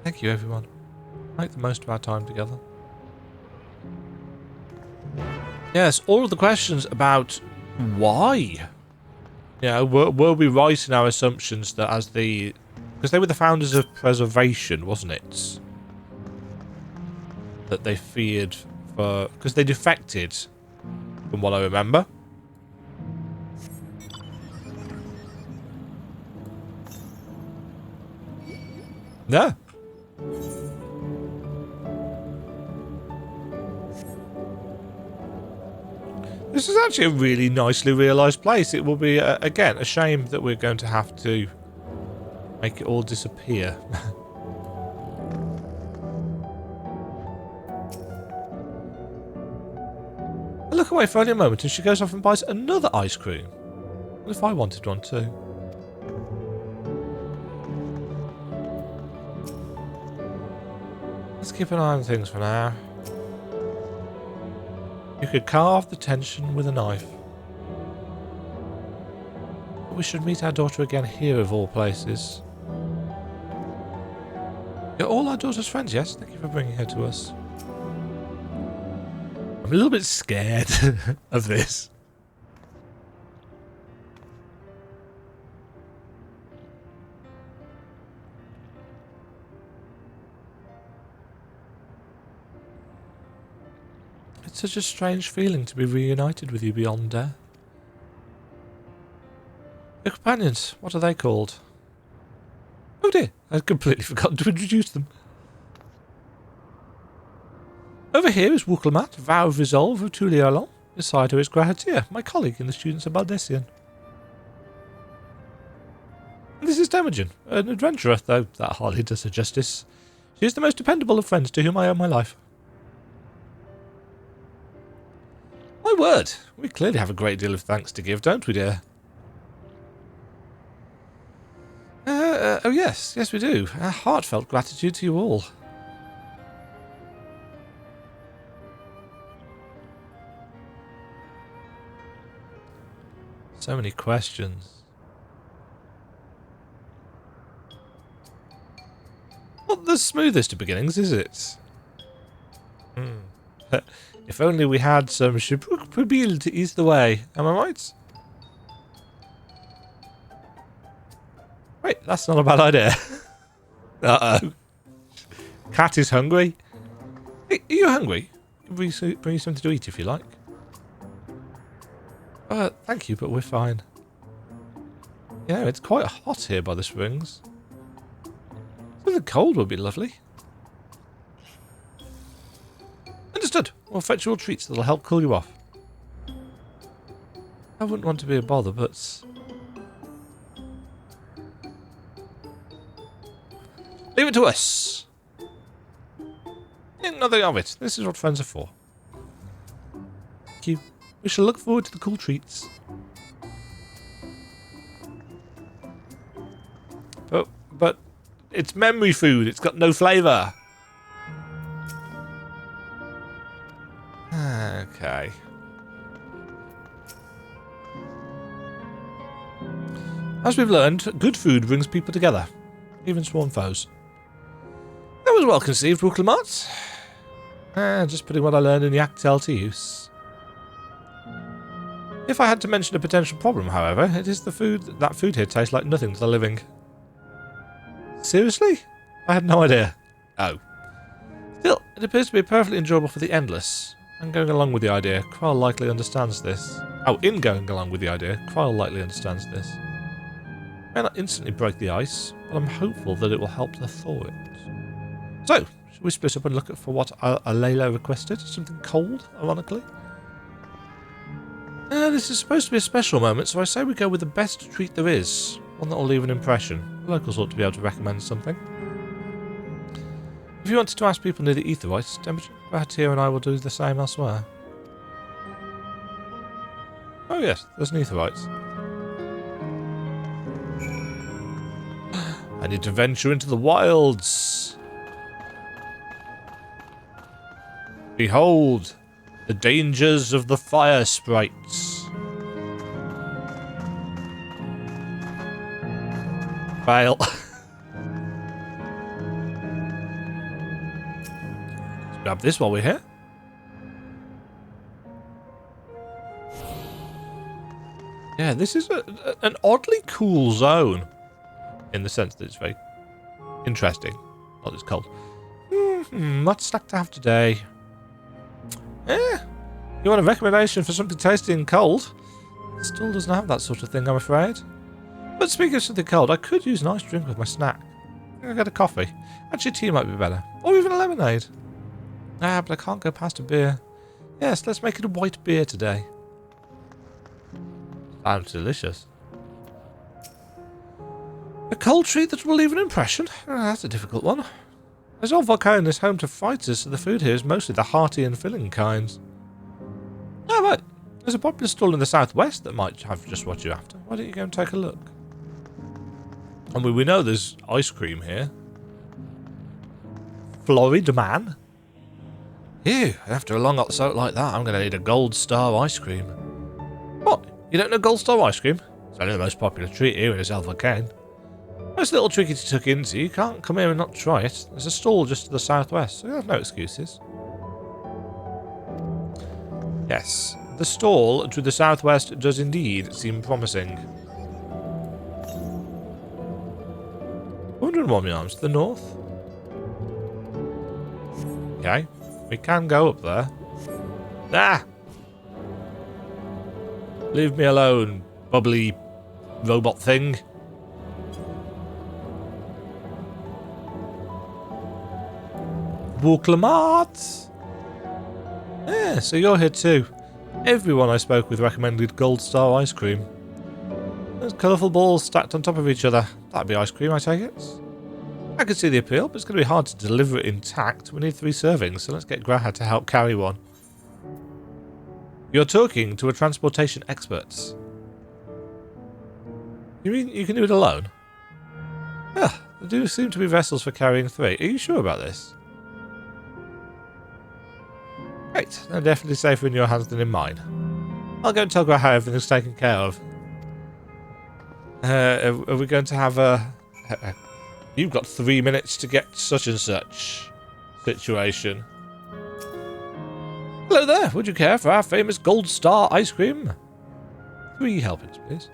Thank you, everyone. Make the most of our time together. Yes, all of the questions about why. You know, were we right in our assumptions that as the... Because they were the founders of preservation, wasn't it? That they feared for... Because they defected, from what I remember. Yeah. This is actually a really nicely realised place. It will be, again, a shame that we're going to have to make it all disappear. I look away for only a moment and she goes off and buys another ice cream. What if I wanted one too? Let's keep an eye on things for now. You could carve the tension with a knife. But we should meet our daughter again here of all places. You're all our daughter's friends, yes? Thank you for bringing her to us. I'm a little bit scared of this. It's such a strange feeling to be reunited with you beyond death. Your companions, what are they called? Oh dear, I'd completely forgotten to introduce them. Over here is Wukelmat, Vow of Resolve of Tuliolon. Beside her is Grahatir, my colleague in the Students of Baldessian. And this is Demajen, an adventurer, though that hardly does her justice. She is the most dependable of friends to whom I owe my life. My word, we clearly have a great deal of thanks to give, don't we, dear? Oh yes, yes we do. A heartfelt gratitude to you all. So many questions. Not the smoothest of beginnings, is it? If only we had some Shibuk Pubil to ease the way. Am I right? Wait, that's not a bad idea. Uh-oh. Cat is hungry. Hey, are you hungry? Bring you something to eat if you like. Thank you, but we're fine. You know, it's quite hot here by the springs. Something cold would be lovely. Understood. We'll fetch you all treats that'll help cool you off. I wouldn't want to be a bother, but... Leave it to us. Think nothing of it. This is what friends are for. Thank you. We shall look forward to the cool treats. But it's memory food. It's got no flavour. Okay. As we've learned, good food brings people together, even sworn foes. That was well conceived, Wukelmat. Just putting what I learned in the Actel to use. If I had to mention a potential problem, however, it is the food. That food here tastes like nothing to the living. Seriously? I had no idea. Oh. Still, it appears to be perfectly enjoyable for the endless. And going along with the idea, Kral likely understands this. Oh, in going along with the idea, Kral likely understands this. May not instantly break the ice, but I'm hopeful that it will help to thaw it. So, should we split up and look at for what Alayla requested? Something cold, ironically? This is supposed to be a special moment, so I say we go with the best treat there is. One that will leave an impression. The locals ought to be able to recommend something. If you wanted to ask people near the Aetherytes, Grahatir and I will do the same elsewhere. Oh yes, there's an Aetherytes. I need to venture into the wilds. Behold, the dangers of the fire sprites. Grab this while we're here. Yeah, this is an oddly cool zone. In the sense that it's very interesting. Not as cold. What's snack to have today? You want a recommendation for something tasty and cold? The stall doesn't have that sort of thing, I'm afraid. But speaking of something cold, I could use a nice drink with my snack. I think I'll get a coffee. Actually, tea might be better. Or even a lemonade. But I can't go past a beer. Yes, let's make it a white beer today. Sounds delicious. A cold treat that will leave an impression? That's a difficult one. Asyle Volcane is home to fighters, so the food here is mostly the hearty and filling kinds. Oh, right. There's a popular stall in the southwest that might have just what you're after. Why don't you go and take a look? I mean, we know there's ice cream here. Florida man. Ew, after a long hot soak like that, I'm going to need a Gold Star ice cream. What? You don't know Gold Star ice cream? It's only the most popular treat here in Asyle Volcane. It's a little tricky to tuck into. You can't come here and not try it. There's a stall just to the southwest, so you have no excuses. Yes, the stall to the southwest does indeed seem promising. 101 yards to the north. Okay, we can go up there. Ah! Leave me alone, bubbly robot thing. Walklamat! Yeah, so you're here too. Everyone I spoke with recommended Gold Star ice cream. There's colourful balls stacked on top of each other. That'd be ice cream, I take it. I can see the appeal, but it's going to be hard to deliver it intact. We need 3 servings, so let's get Graha to help carry one. You're talking to a transportation expert. You mean you can do it alone? Yeah, there do seem to be vessels for carrying 3. Are you sure about this? Great, they're definitely safer in your hands than in mine. I'll go and tell Graha how everything's taken care of. Are we going to have a... You've got 3 minutes to get such and such situation. Hello there, would you care for our famous Gold Star ice cream? 3 helpings, please.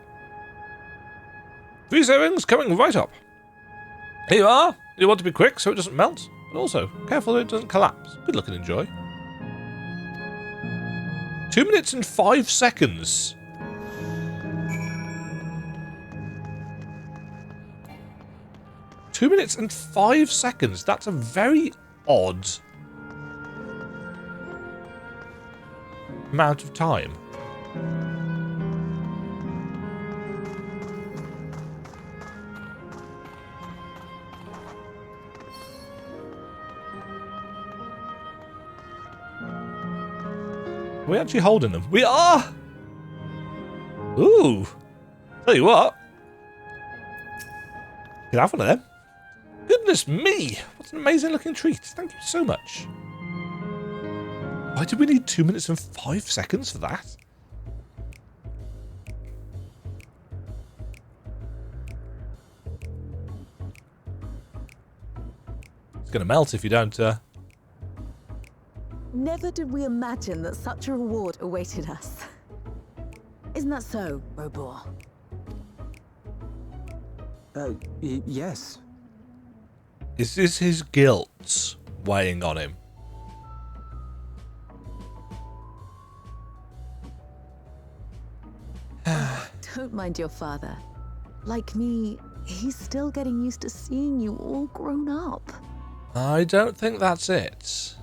3 servings coming right up. Here you are. You want to be quick so it doesn't melt, but also careful that it doesn't collapse. Good luck and enjoy. 2 minutes and 5 seconds. Two minutes and 5 seconds. That's a very odd amount of time. Are we actually holding them? We are! Ooh! Tell you what. You can have one of them. Goodness me! What an amazing looking treat. Thank you so much. Why did we need 2 minutes and 5 seconds for that? It's going to melt if you don't... Never did we imagine that such a reward awaited us. Isn't that so, Robor? Yes. Is this his guilt weighing on him? Don't mind your father. Like me, he's still getting used to seeing you all grown up. I don't think that's it.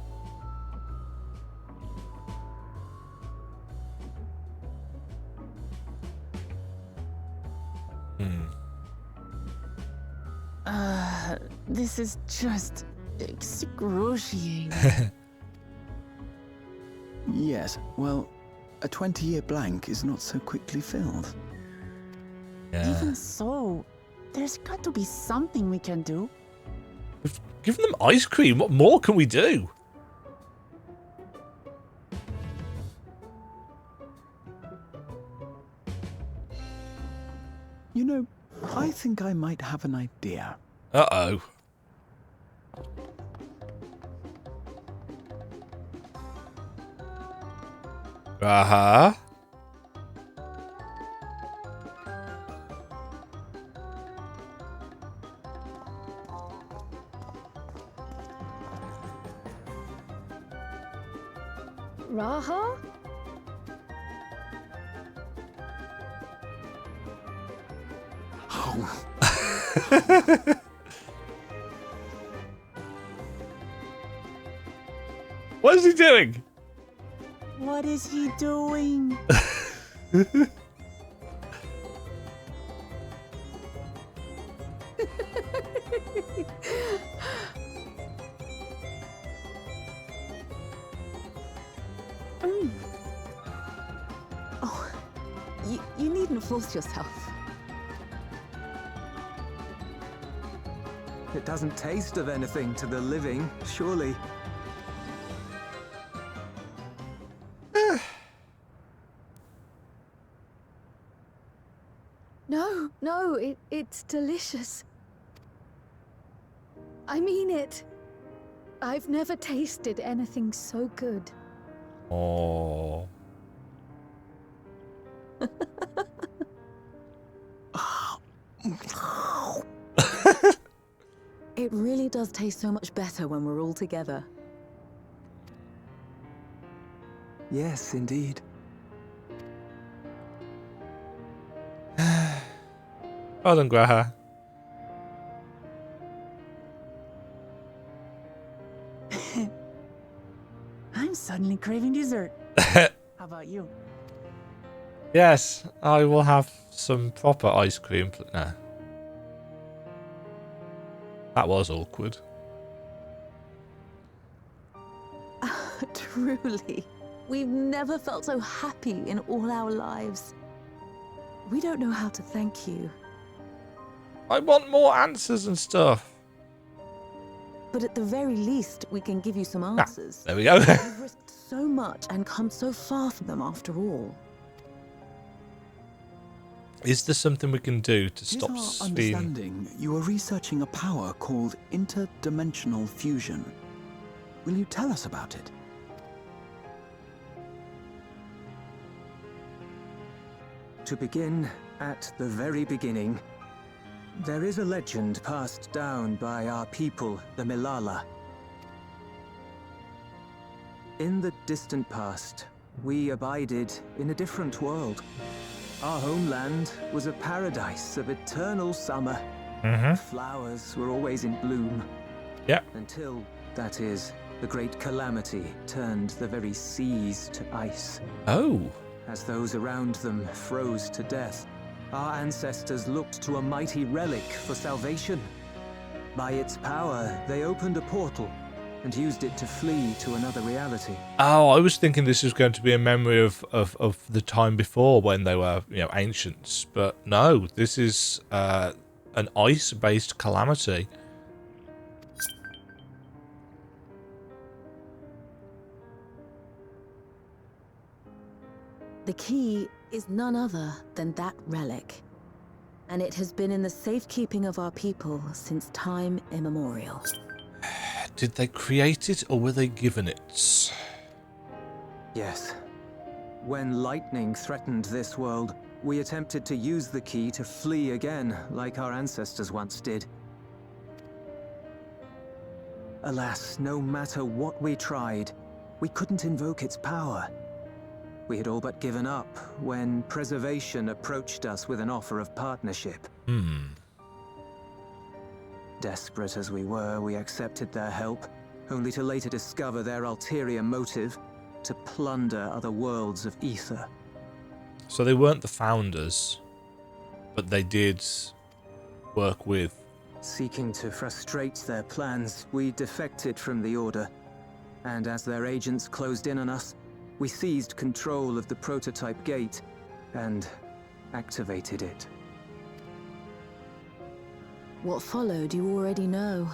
This is just excruciating. Yes, well, a 20-year blank is not so quickly filled. Yeah. Even so, there's got to be something we can do. We've given them ice cream. What more can we do? You know, I think I might have an idea. Uh-oh. Uh-huh. Raha? What is he doing? What is he doing? Oh, you needn't force yourself. It doesn't taste of anything to the living, surely. No, it's delicious. I mean it. I've never tasted anything so good. Oh. It really does taste so much better when we're all together. Yes, indeed. Well done, Graha. I'm suddenly craving dessert. How about you? Yes, I will have some proper ice cream. Nah. That was awkward. Truly, we've never felt so happy in all our lives. We don't know how to thank you. I want more answers and stuff. But at the very least, we can give you some answers. There we go. You've risked so much and come so far from them after all. Is there something we can do to stop Is our speeding? understanding you are researching a power called interdimensional fusion? Will you tell us about it? To begin at the very beginning, there is a legend passed down by our people, the Milala. In the distant past, we abided in a different world. Our homeland was a paradise of eternal summer. Flowers were always in bloom. Yeah. Until, that is, the great calamity turned the very seas to ice. Oh. As those around them froze to death, our ancestors looked to a mighty relic for salvation. By its power, they opened a portal and used it to flee to another reality. Oh, I was thinking this was going to be a memory of the time before when they were, ancients. But no, this is an ice-based calamity. The key is none other than that relic, and it has been in the safekeeping of our people since time immemorial. Did they create it or were they given it? Yes. When lightning threatened this world, we attempted to use the key to flee again, like our ancestors once did. Alas, no matter what we tried, we couldn't invoke its power. We had all but given up when Preservation approached us with an offer of partnership. Desperate as we were, we accepted their help, only to later discover their ulterior motive, to plunder other worlds of ether. So they weren't the founders, but they did work with. Seeking to frustrate their plans, we defected from the Order, and as their agents closed in on us, we seized control of the prototype gate and activated it. What followed you already know.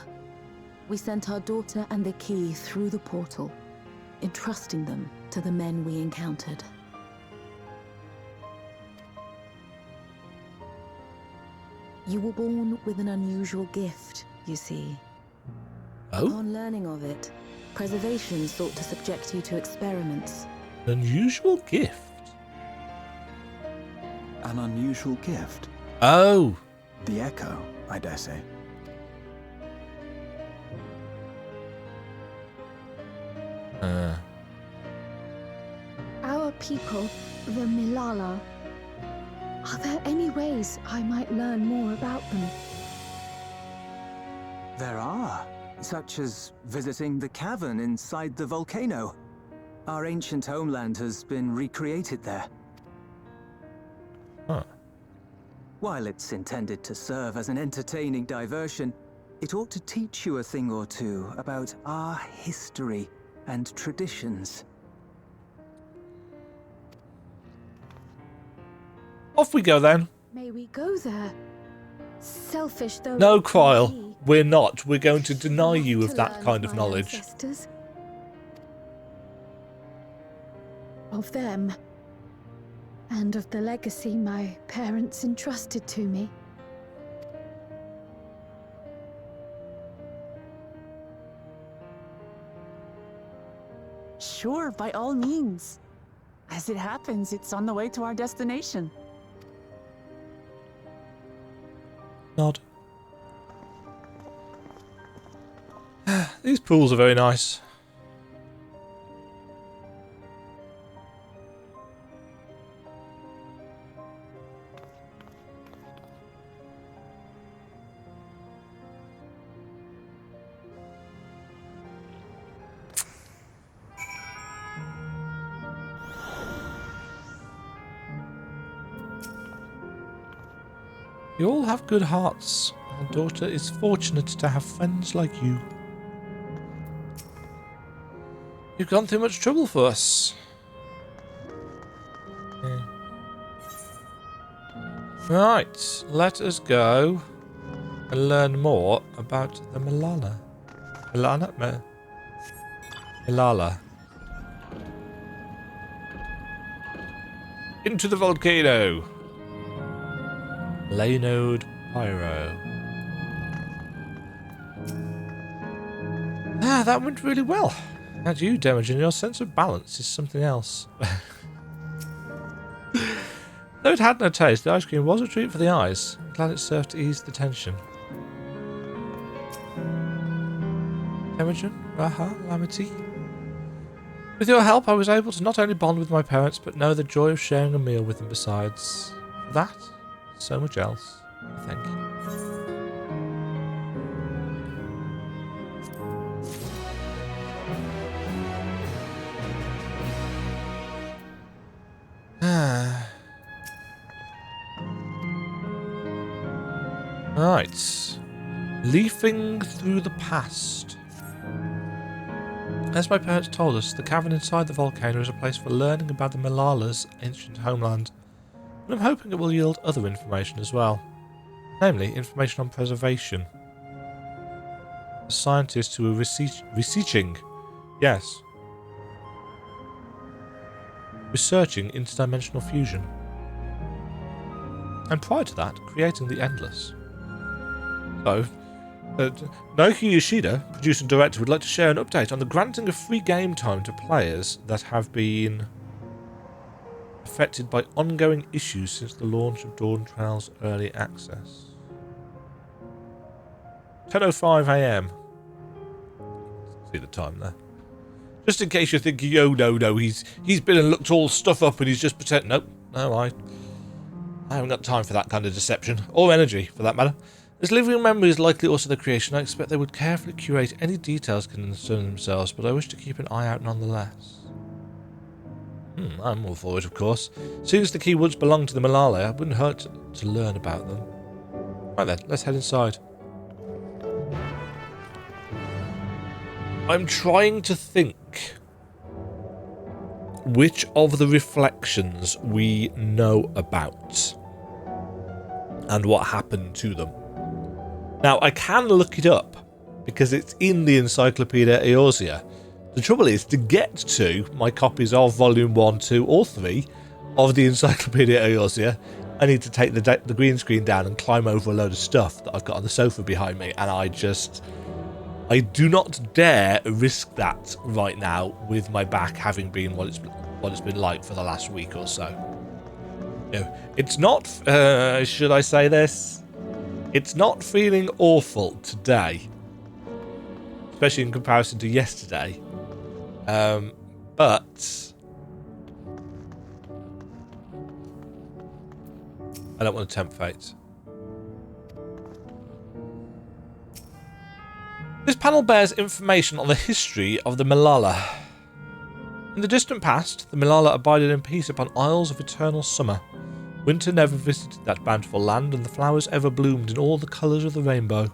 We sent our daughter and the key through the portal, entrusting them to the men we encountered. You were born with an unusual gift, you see. Oh? Upon learning of it, Preservation sought to subject you to experiments. unusual gift. An unusual gift. Oh. The echo, I dare say. Our people, the Milala. Are there any ways I might learn more about them? There are, such as visiting the cavern inside the volcano. Our ancient homeland has been recreated there. Huh. While it's intended to serve as an entertaining diversion, it ought to teach you a thing or two about our history and traditions. Off we go then. May we go there? Selfish though. No, it may Kryl, be, we're not. We're going to deny not you to of that learn kind of my knowledge. ancestors. Of them. And of the legacy my parents entrusted to me. Sure, by all means. As it happens, it's on the way to our destination. Nod. These pools are very nice. You all have good hearts. Our daughter is fortunate to have friends like you. You've gone through much trouble for us. Yeah. Right, let us go and learn more about the Milala. Milala. Into the volcano. Laynode Pyro. Ah, that went really well. And you, Demajen, your sense of balance is something else. Though it had no taste, the ice cream was a treat for the eyes. I'm glad it served to ease the tension. Demajen, Raha, Lamity. With your help, I was able to not only bond with my parents, but know the joy of sharing a meal with them besides. For that, so much else. Thank you. Right. Leafing through the past. As my parents told us, the cavern inside the volcano is a place for learning about the Milala's ancient homeland. And I'm hoping it will yield other information as well. Namely, information on preservation. The scientists who are researching interdimensional fusion. And prior to that, creating the Endless. So, Naoki Yoshida, producer and director, would like to share an update on the granting of free game time to players that have been affected by ongoing issues since the launch of Dawntrail's early access. 10:05 AM. See the time there. Just in case you're thinking, oh no, he's been and looked all stuff up and he's just pretending. Nope, no, I haven't got time for that kind of deception, or energy for that matter. As living memory is likely also the creation, I expect they would carefully curate any details concerning themselves, but I wish to keep an eye out nonetheless. I'm all for it, of course. Seeing as the keywords belong to the Milala, it wouldn't hurt to learn about them. Right then, let's head inside. I'm trying to think which of the reflections we know about and what happened to them. Now, I can look it up because it's in the Encyclopedia Eorzea. The trouble is, to get to my copies of Volume 1, 2 or 3 of the Encyclopedia Eorzea, I need to take the green screen down and climb over a load of stuff that I've got on the sofa behind me, and I do not dare risk that right now with my back having been what it's what it's been like for the last week or so. You know, it's not, should I say this? It's not feeling awful today, especially in comparison to yesterday. But I don't want to tempt fate. This panel bears information on the history of the Malala. In the distant past, the Malala abided in peace upon isles of eternal summer. Winter never visited that bountiful land, and the flowers ever bloomed in all the colours of the rainbow.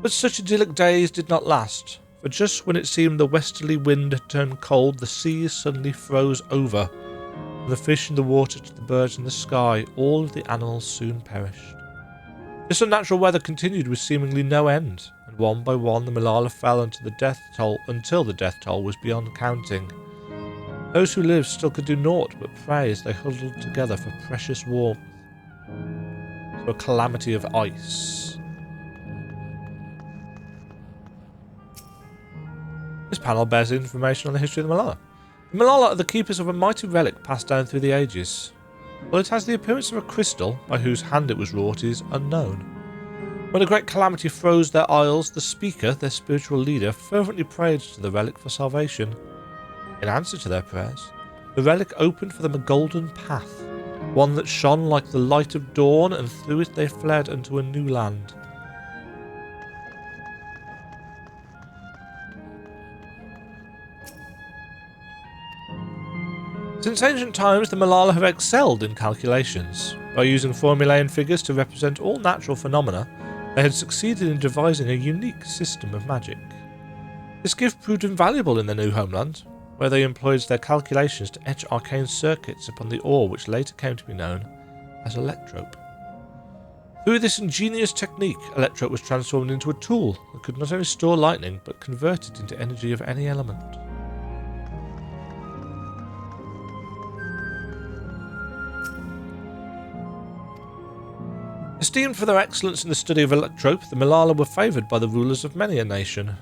But such idyllic days did not last, for just when it seemed the westerly wind had turned cold, the seas suddenly froze over. From the fish in the water to the birds in the sky, all of the animals soon perished. This unnatural weather continued with seemingly no end, and one by one the Malala fell into the death toll until the death toll was beyond counting. Those who lived still could do naught but pray as they huddled together for precious warmth. So a calamity of ice. This panel bears information on the history of the Malala. The Malala are the keepers of a mighty relic passed down through the ages. While it has the appearance of a crystal, by whose hand it was wrought is unknown. When a great calamity froze their isles, the speaker, their spiritual leader, fervently prayed to the relic for salvation. In answer to their prayers, the relic opened for them a golden path, one that shone like the light of dawn, and through it they fled unto a new land. Since ancient times, the Malala have excelled in calculations. By using formulae and figures to represent all natural phenomena, they had succeeded in devising a unique system of magic. This gift proved invaluable in their new homeland, where they employed their calculations to etch arcane circuits upon the ore which later came to be known as electrope. Through this ingenious technique, electrope was transformed into a tool that could not only store lightning, but convert it into energy of any element. Esteemed for their excellence in the study of electrope, the Malala were favoured by the rulers of many a nation.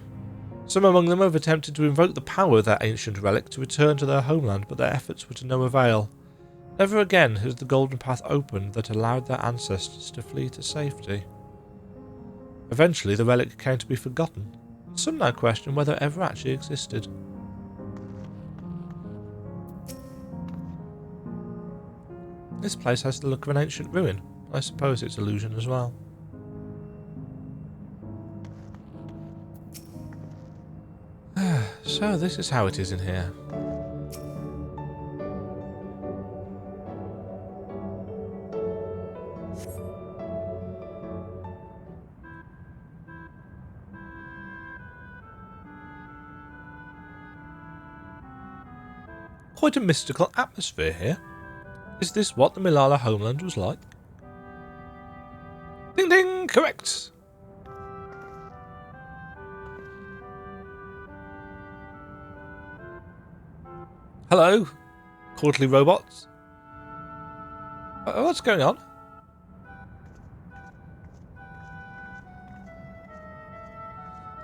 Some among them have attempted to invoke the power of their ancient relic to return to their homeland, but their efforts were to no avail. Never again has the golden path opened that allowed their ancestors to flee to safety. Eventually the relic came to be forgotten, and some now question whether it ever actually existed. This place has the look of an ancient ruin. I suppose it's illusion as well. So this is how it is in here. Quite a mystical atmosphere here. Is this what the Malala homeland was like? Ding ding! Correct! Hello, quarterly robots. What's going on?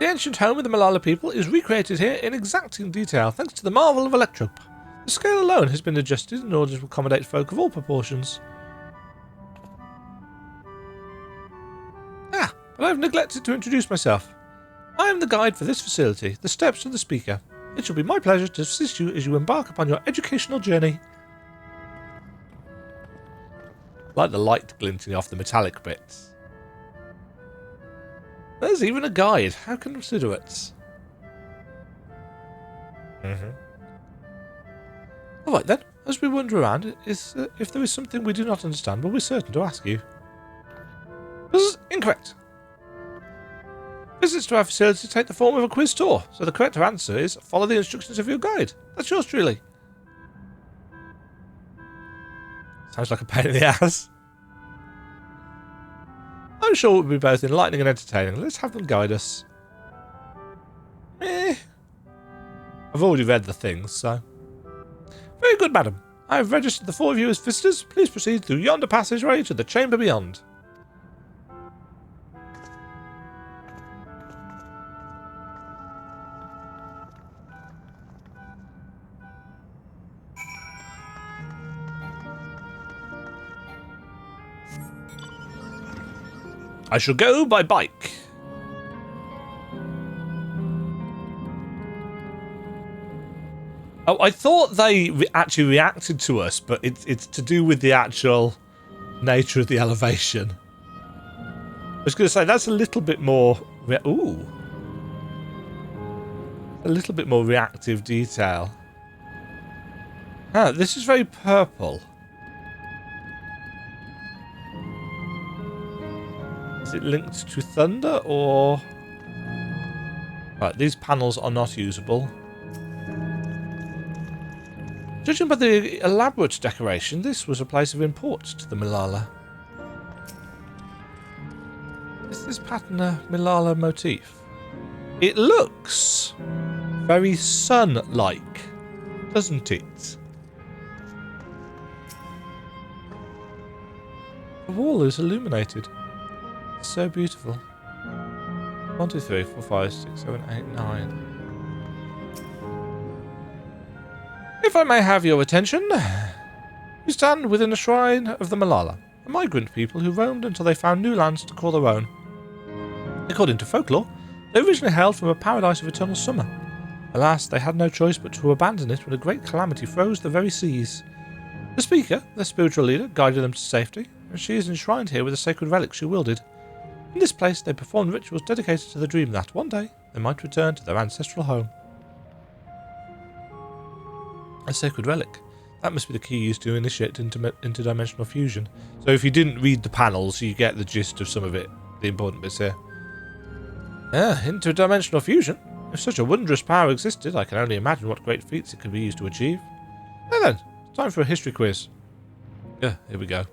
The ancient home of the Malala people is recreated here in exacting detail thanks to the marvel of electrope. The scale alone has been adjusted in order to accommodate folk of all proportions. But I've neglected to introduce myself. I am the guide for this facility, the steps of the speaker. It shall be my pleasure to assist you as you embark upon your educational journey. Like the light glinting off the metallic bits. There's even a guide. How considerate. Alright then, as we wander around, if there is something we do not understand, we'll be certain to ask you. This is incorrect. Visits to our facility take the form of a quiz tour, so the correct answer is follow the instructions of your guide. That's yours truly. Sounds like a pain in the ass. I'm sure it will be both enlightening and entertaining. Let's have them guide us. I've already read the things, so... Very good, madam. I have registered the 4 of you as visitors. Please proceed through yonder passageway to the chamber beyond. I shall go by bike. Oh, I thought they actually reacted to us, but it's to do with the actual nature of the elevation. I was going to say, that's a little bit more... Ooh. A little bit more reactive detail. Ah, this is very purple. Is it linked to thunder, or... Right, these panels are not usable. Judging by the elaborate decoration, this was a place of import to the Malala. Is this pattern a Malala motif? It looks very sun-like, doesn't it? The wall is illuminated. It's so beautiful. 1, 2, 3, 4, 5, 6, 7, 8, 9. If I may have your attention, you stand within a shrine of the Malala, a migrant people who roamed until they found new lands to call their own. According to folklore, they originally hailed from a paradise of eternal summer. Alas, they had no choice but to abandon it when a great calamity froze the very seas. The speaker, their spiritual leader, guided them to safety, and she is enshrined here with a sacred relic she wielded. In this place, they performed rituals dedicated to the dream that, one day, they might return to their ancestral home. A sacred relic. That must be the key used to initiate interdimensional fusion. So if you didn't read the panels, you get the gist of some of it, the important bits here. Ah, interdimensional fusion. If such a wondrous power existed, I can only imagine what great feats it could be used to achieve. Now then, time for a history quiz. Yeah, here we go.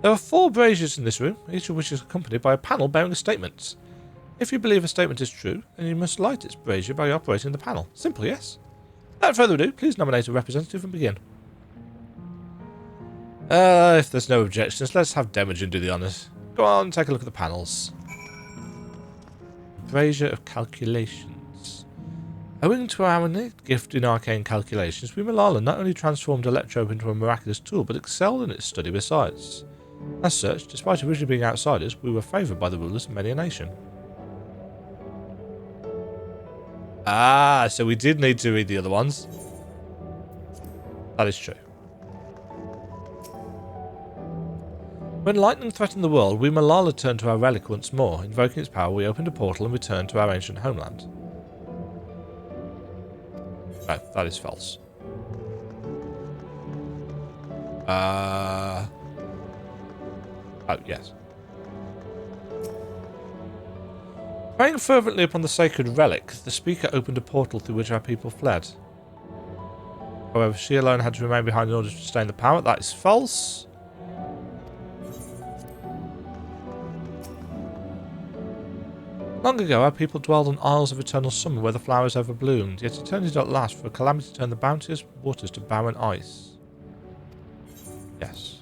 There are 4 braziers in this room, each of which is accompanied by a panel bearing a statement. If you believe a statement is true, then you must light its brazier by operating the panel. Simple, yes? Without further ado, please nominate a representative and begin. If there's no objections, let's have Demajen do the honours. Go on, take a look at the panels. Brazier of Calculations. Owing to our innate gift in arcane calculations, we Malala not only transformed Electrope into a miraculous tool, but excelled in its study besides. As such, despite originally being outsiders, we were favoured by the rulers of many a nation. Ah, so we did need to read the other ones. That is true. When lightning threatened the world, we Malala turned to our relic once more. Invoking its power, we opened a portal and returned to our ancient homeland. No, that is false. Oh, yes. Praying fervently upon the sacred relic, the speaker opened a portal through which our people fled. However, she alone had to remain behind in order to sustain the power. That is false. Long ago, our people dwelled on isles of eternal summer where the flowers ever bloomed, yet eternity did not last, for a calamity turned the bounteous waters to barren ice. Yes.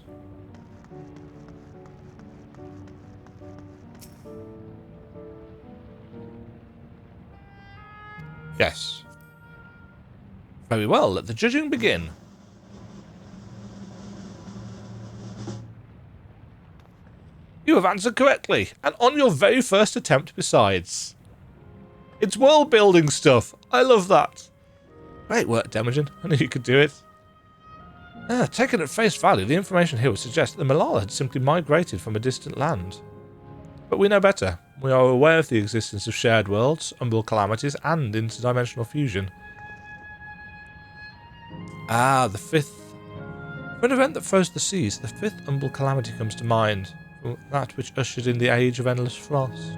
Yes. Very well, let the judging begin. You have answered correctly, and on your very first attempt besides. It's world building stuff. I love that. Great work, Demajen. I knew you could do it. Taken at face value, the information here would suggest that the Malala had simply migrated from a distant land. But we know better. We are aware of the existence of shared worlds, umbral calamities, and interdimensional fusion. Ah, the 5th. For an event that froze the seas, the 5th umbral calamity comes to mind, that which ushered in the age of endless frost.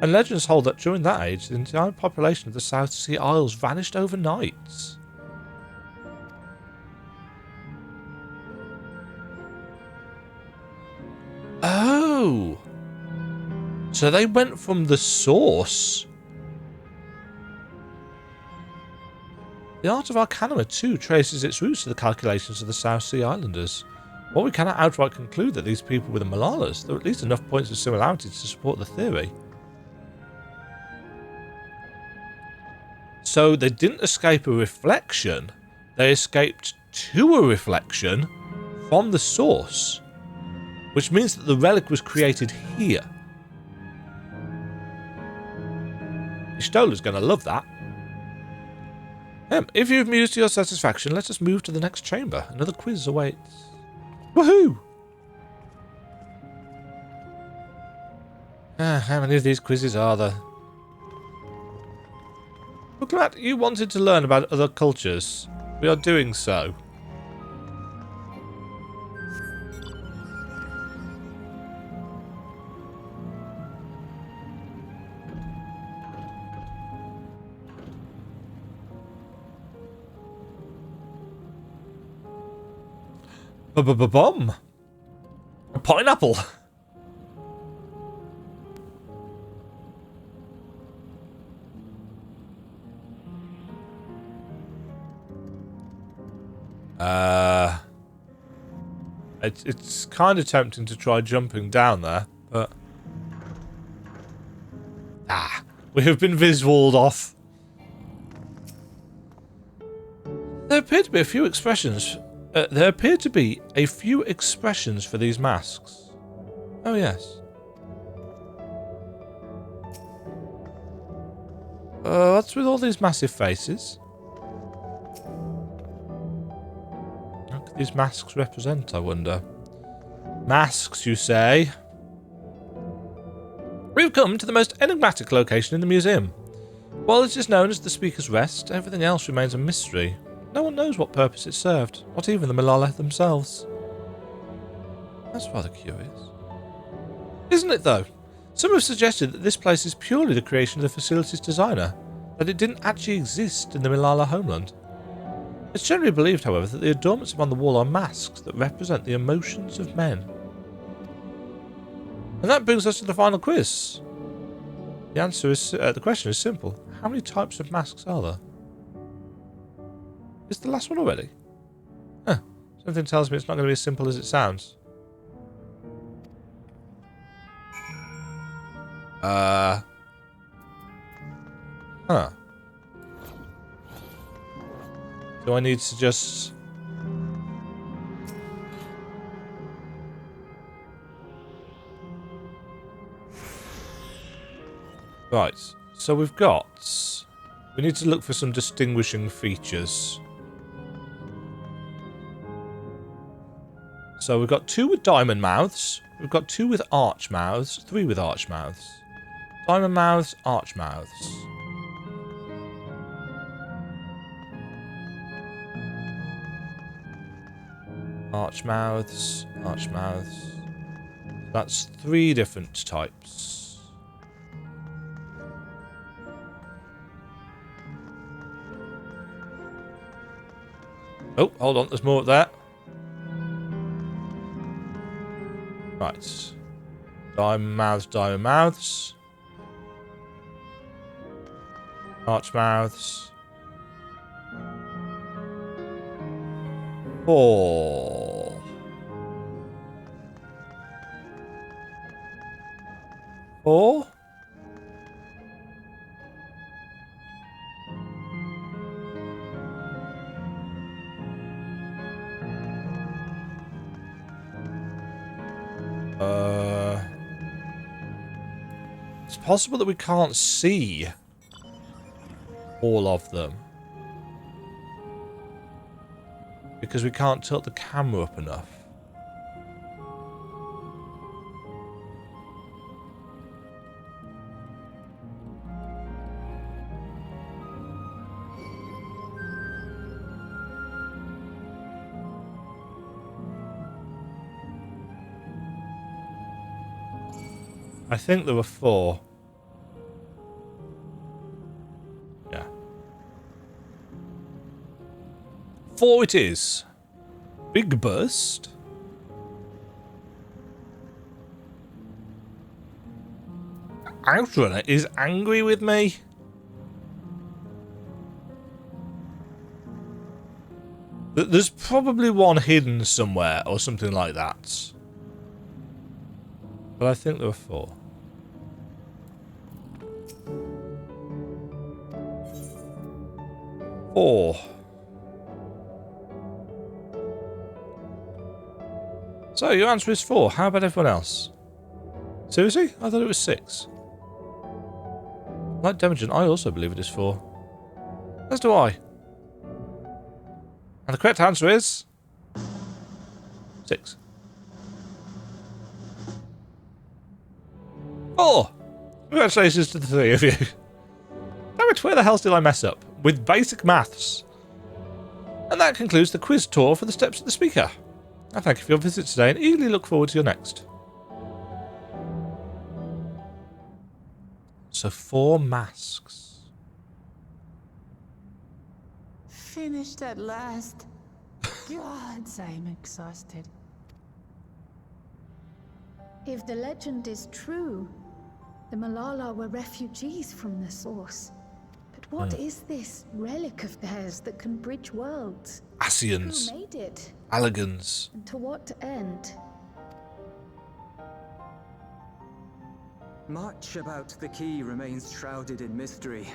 And legends hold that during that age, the entire population of the South Sea Isles vanished overnight. Oh! So they went from the source. The art of Arcanima too traces its roots to the calculations of the South Sea Islanders. While we cannot outright conclude that these people were the Malalas, there are at least enough points of similarity to support the theory. So they didn't escape a reflection, they escaped to a reflection from the source. which means that the relic was created here. Ishtola's going to love that. If you've mused to your satisfaction, let us move to the next chamber. Another quiz awaits. Woohoo! How many of these quizzes are there? Well, glad you wanted to learn about other cultures. We are doing so. Bomb. A pineapple. It's kind of tempting to try jumping down there, but we have been vis-walled off. There appear to be a few expressions. For these masks. Oh yes. What's with all these massive faces? What could these masks represent, I wonder? Masks, you say? We've come to the most enigmatic location in the museum. While it is known as the Speaker's Rest, everything else remains a mystery. No one knows what purpose it served, not even the Malala themselves. That's rather curious. Isn't it, though? Some have suggested that this place is purely the creation of the facility's designer, that it didn't actually exist in the Malala homeland. It's generally believed, however, that the adornments upon the wall are masks that represent the emotions of men. And that brings us to the final quiz. The answer is, the question is simple. How many types of masks are there? Is the last one already? Something tells me it's not going to be as simple as it sounds. Do I need to just... Right, so we've got... We need to look for some distinguishing features. So we've got 2 with diamond mouths. We've got 2 with arch mouths. 3 with arch mouths. Diamond mouths, arch mouths. Arch mouths, arch mouths. That's 3 different types. Oh, hold on, there's more up there. Right. Diamond mouths, diamond mouths. Arch mouths. 4. 4? It's possible that we can't see all of them because we can't tilt the camera up enough. I think there were 4. Yeah. 4 it is. Big burst. Outrunner is angry with me. There's probably one hidden somewhere or something like that. But I think there were 4. Oh. So, your answer is 4. How about everyone else? Seriously? I thought it was 6. Like Demajen, I also believe it is 4. As do I. And the correct answer is 6. 4! Congratulations to the 3 of you. Damn it, where the hell did I mess up? With basic maths. And that concludes the quiz tour for the steps of the speaker. I thank you for your visit today and eagerly look forward to your next. So 4 masks. Finished at last. God, I'm exhausted. If the legend is true, the Malala were refugees from the source. But what is this relic of theirs that can bridge worlds? Asians. Who made it? Allegans. And to what end? Much about the key remains shrouded in mystery.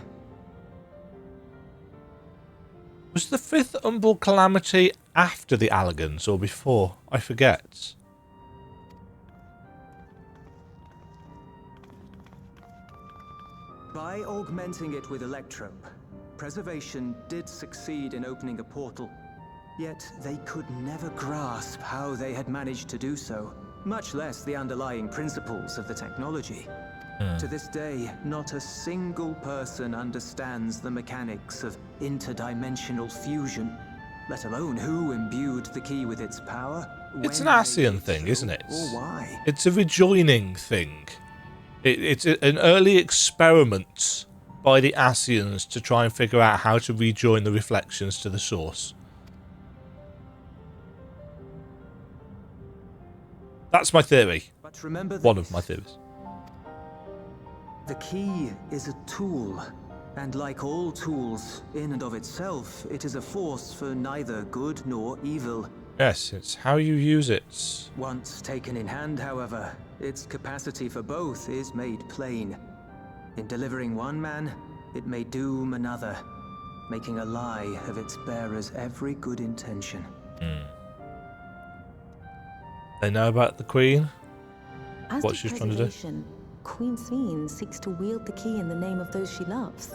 Was the 5th Umbral Calamity after the Allegans or before? I forget. By augmenting it with electrope, Preservation did succeed in opening a portal. Yet they could never grasp how they had managed to do so, much less the underlying principles of the technology. To this day, not a single person understands the mechanics of interdimensional fusion, let alone who imbued the key with its power. It's an when Asian they thing, so, isn't it? Or why? It's a rejoining thing. It's an early experiment by the Asians to try and figure out how to rejoin the reflections to the source. That's my theory. But remember One this. of my theories. The key is a tool, and like all tools, in and of itself, it is a force for neither good nor evil. Yes, it's how you use it. Once taken in hand, however, its capacity for both is made plain. In delivering one man, it may doom another, making a lie of its bearer's every good intention. They know about the Queen? As What to she's trying to do? preservation, Queen Sveen seeks to wield the key in the name of those she loves.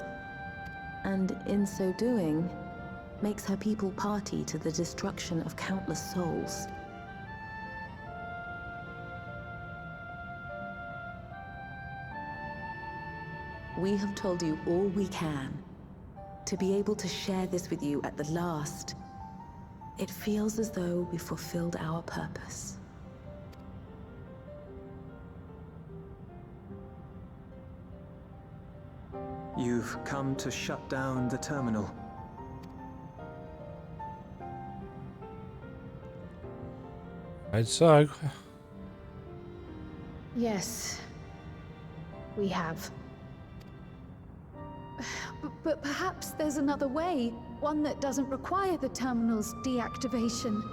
And in so doing, makes her people party to the destruction of countless souls. We have told you all we can. To be able to share this with you at the last, it feels as though we fulfilled our purpose. You've come to shut down the terminal. Right, so Yes, we have. But perhaps there's another way, one that doesn't require the terminal's deactivation.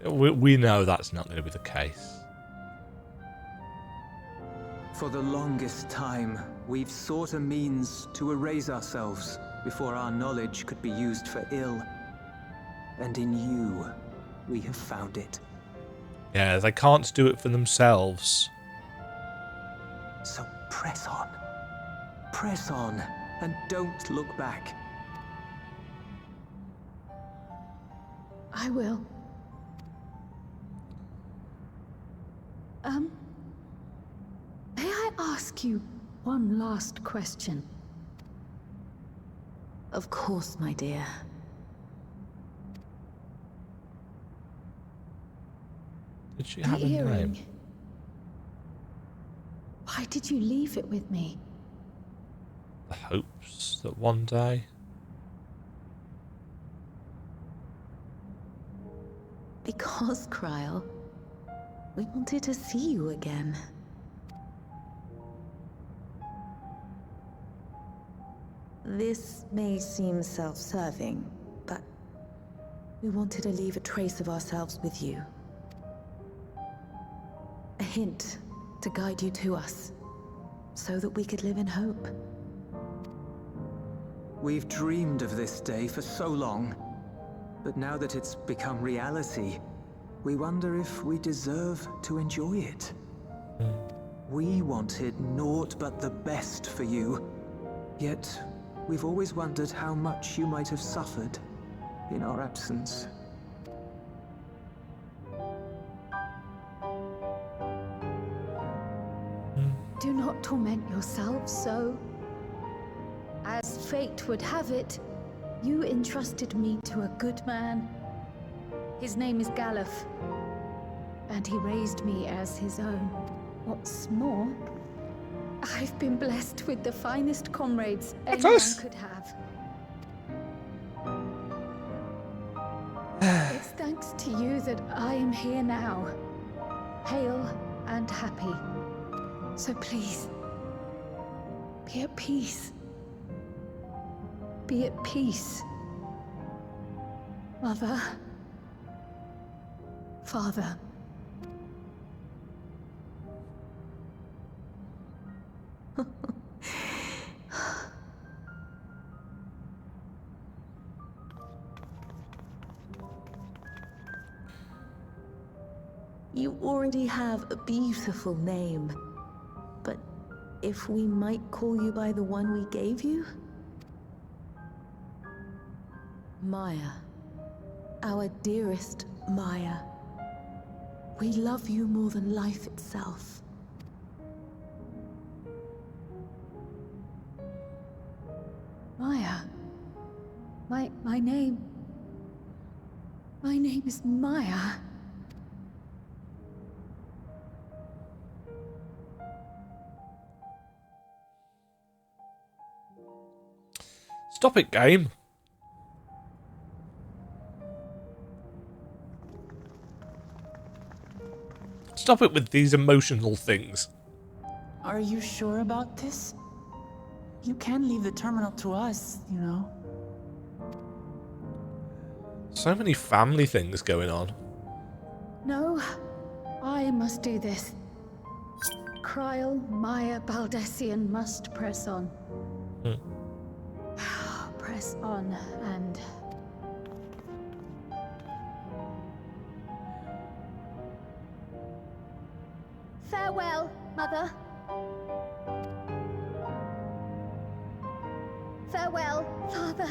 no, we know that's not going to be the case. For the longest time, we've sought a means to erase ourselves before our knowledge could be used for ill. And in you, we have found it. Yeah, they can't do it for themselves. So press on. Press on, and don't look back. I will. May I ask you one last question? Of course, my dear. Did she The have a earring. name? Why did you leave it with me? The hopes that one day... Because, Kryl, we wanted to see you again. This may seem self-serving, but we wanted to leave a trace of ourselves with you. A hint to guide you to us, so that we could live in hope. We've dreamed of this day for so long, but now that it's become reality, we wonder if we deserve to enjoy it. We wanted naught but the best for you, yet we've always wondered how much you might have suffered in our absence. Do not torment yourselves so. As fate would have it, you entrusted me to a good man. His name is Galuf, and he raised me as his own. What's more, I've been blessed with the finest comrades anyone could have. It's thanks to you that I am here now, hale and happy. So please, be at peace. Be at peace. Mother. Father. You already have a beautiful name, but if we might call you by the one we gave you? Maya. Our dearest Maya. We love you more than life itself. Maya. My name is Maya. Stop it, game. Stop it with these emotional things. Are you sure about this? You can leave the terminal to us, you know. So many family things going on. No, I must do this. Kryl, Maya, Baldessian must press on. Press on and... Farewell, Mother. Farewell, Father.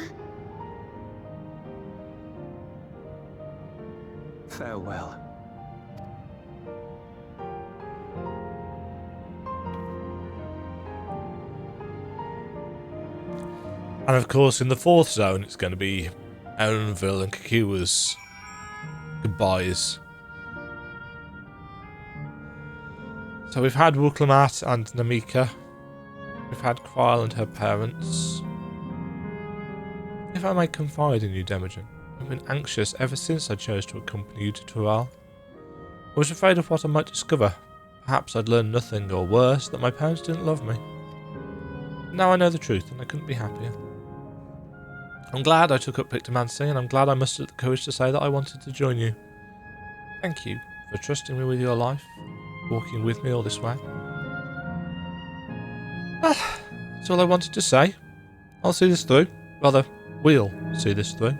Farewell. And of course, in the fourth zone, it's going to be Erenville and Kakiwa's goodbyes. So we've had Wuklamat and Namika. We've had Kryl and her parents. If I may confide in you, Demajen, I've been anxious ever since I chose to accompany you to Tural. I was afraid of what I might discover. Perhaps I'd learn nothing, or worse, that my parents didn't love me. Now I know the truth, and I couldn't be happier. I'm glad I took up Pictomancy, and I'm glad I mustered the courage to say that I wanted to join you. Thank you for trusting me with your life, walking with me all this way. That's all I wanted to say. I'll see this through. Rather, we'll see this through.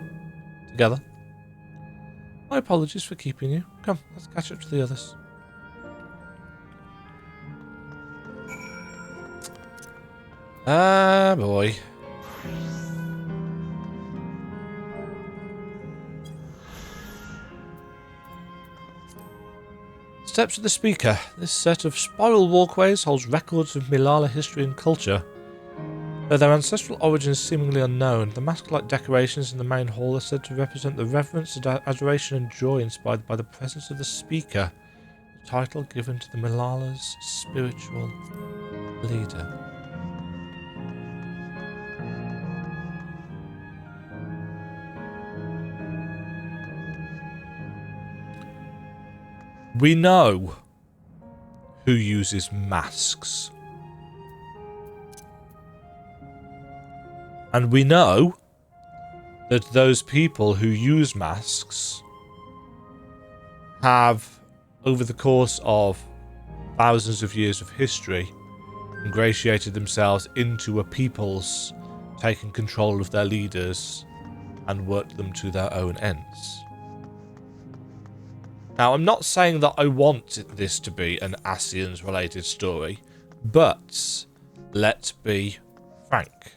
Together. My apologies for keeping you. Come, let's catch up to the others. Ah, boy. Steps of the Speaker. This set of spiral walkways holds records of Milala history and culture. Though their ancestral origins seemingly unknown, the mask-like decorations in the main hall are said to represent the reverence, adoration and joy inspired by the presence of the Speaker, the title given to the Milala's spiritual leader. We know who uses masks. And we know that those people who use masks have, over the course of thousands of years of history, ingratiated themselves into a people's, taken control of their leaders and worked them to their own ends. Now, I'm not saying that I want this to be an Ascians related story, but let's be frank.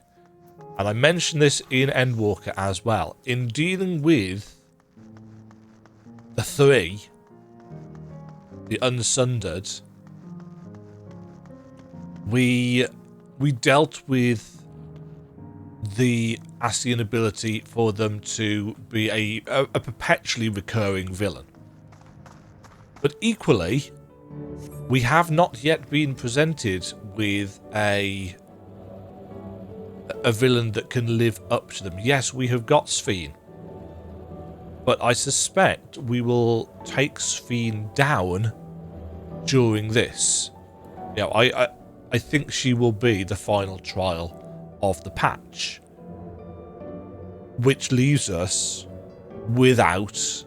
And I mentioned this in Endwalker as well. In dealing with the three, the Unsundered, we dealt with the Ascian ability for them to be a perpetually recurring villain. But equally, we have not yet been presented with a villain that can live up to them. Yes, we have got Sphene, but I suspect we will take Sphene down during this. You know, I think she will be the final trial of the patch, which leaves us without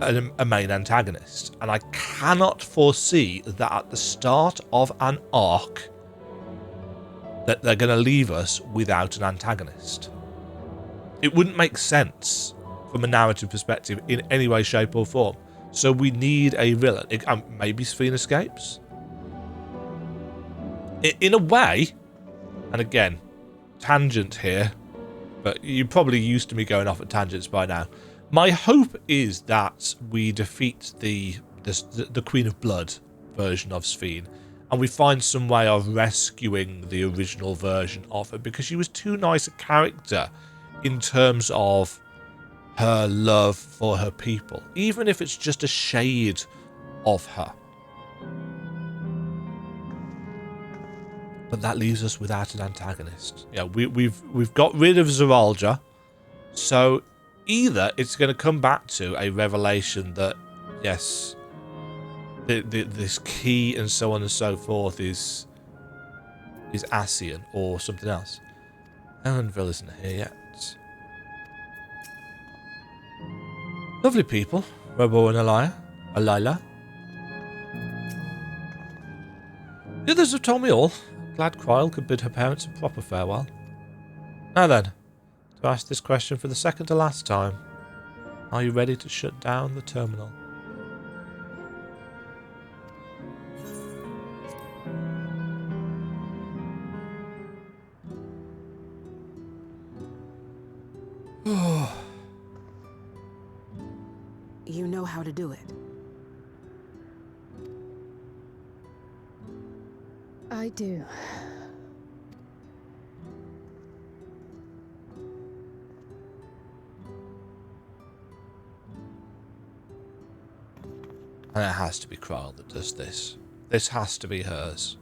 a main antagonist. And I cannot foresee that at the start of an arc that they're going to leave us without an antagonist. It wouldn't make sense from a narrative perspective in any way, shape or form. So we need a villain. Maybe Sphene escapes? In a way, and again, tangent here, but you're probably used to me going off at tangents by now. My hope is that we defeat the Queen of Blood version of Sphene, and we find some way of rescuing the original version of her, because she was too nice a character in terms of her love for her people, even if it's just a shade of her. But that leaves us without an antagonist. Yeah, we've got rid of Zeralja, so either it's going to come back to a revelation that yes, this key and so on and so forth is Ascian or something else. Erenville isn't here yet. Lovely people, Robo and Alila. The others have told me all. Glad Kryl could bid her parents a proper farewell. Now then, to ask this question for the second to last time. Are you ready to shut down the terminal? You know how to do it. I do. And it has to be Kryl that does this. This has to be hers.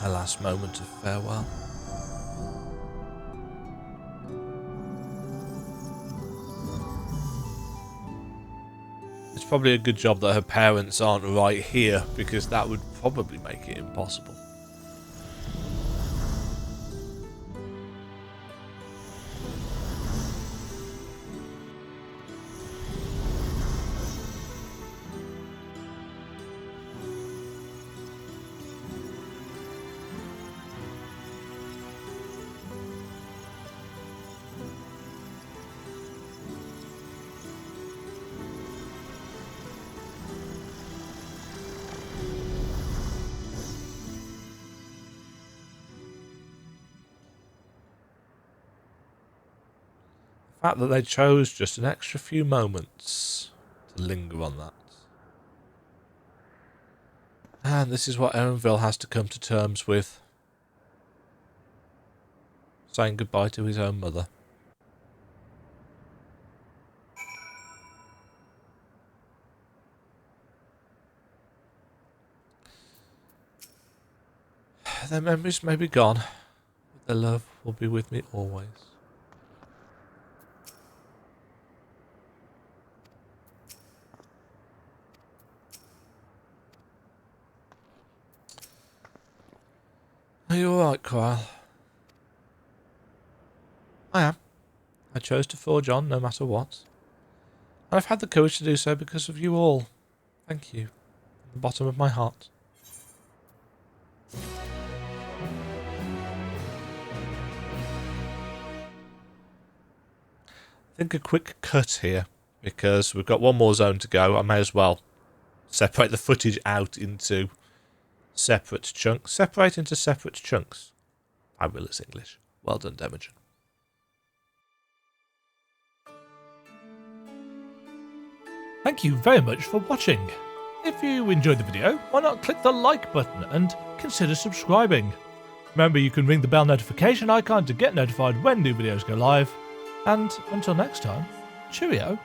A last moment of farewell. It's probably a good job that her parents aren't right here, because that would probably make it impossible. The fact that they chose just an extra few moments to linger on that. And this is what Erenville has to come to terms with. Saying goodbye to his own mother. Their memories may be gone, but their love will be with me always. Are you alright, Kryl? I am. I chose to forge on no matter what. I've had the courage to do so because of you all. Thank you. From the bottom of my heart. I think a quick cut here, because we've got one more zone to go. I may as well separate the footage out into separate chunks. Separate into separate chunks. I will is English. Well done, Demajen. Thank you very much for watching. If you enjoyed the video, why not click the like button and consider subscribing. Remember, you can ring the bell notification icon to get notified when new videos go live. And until next time, cheerio.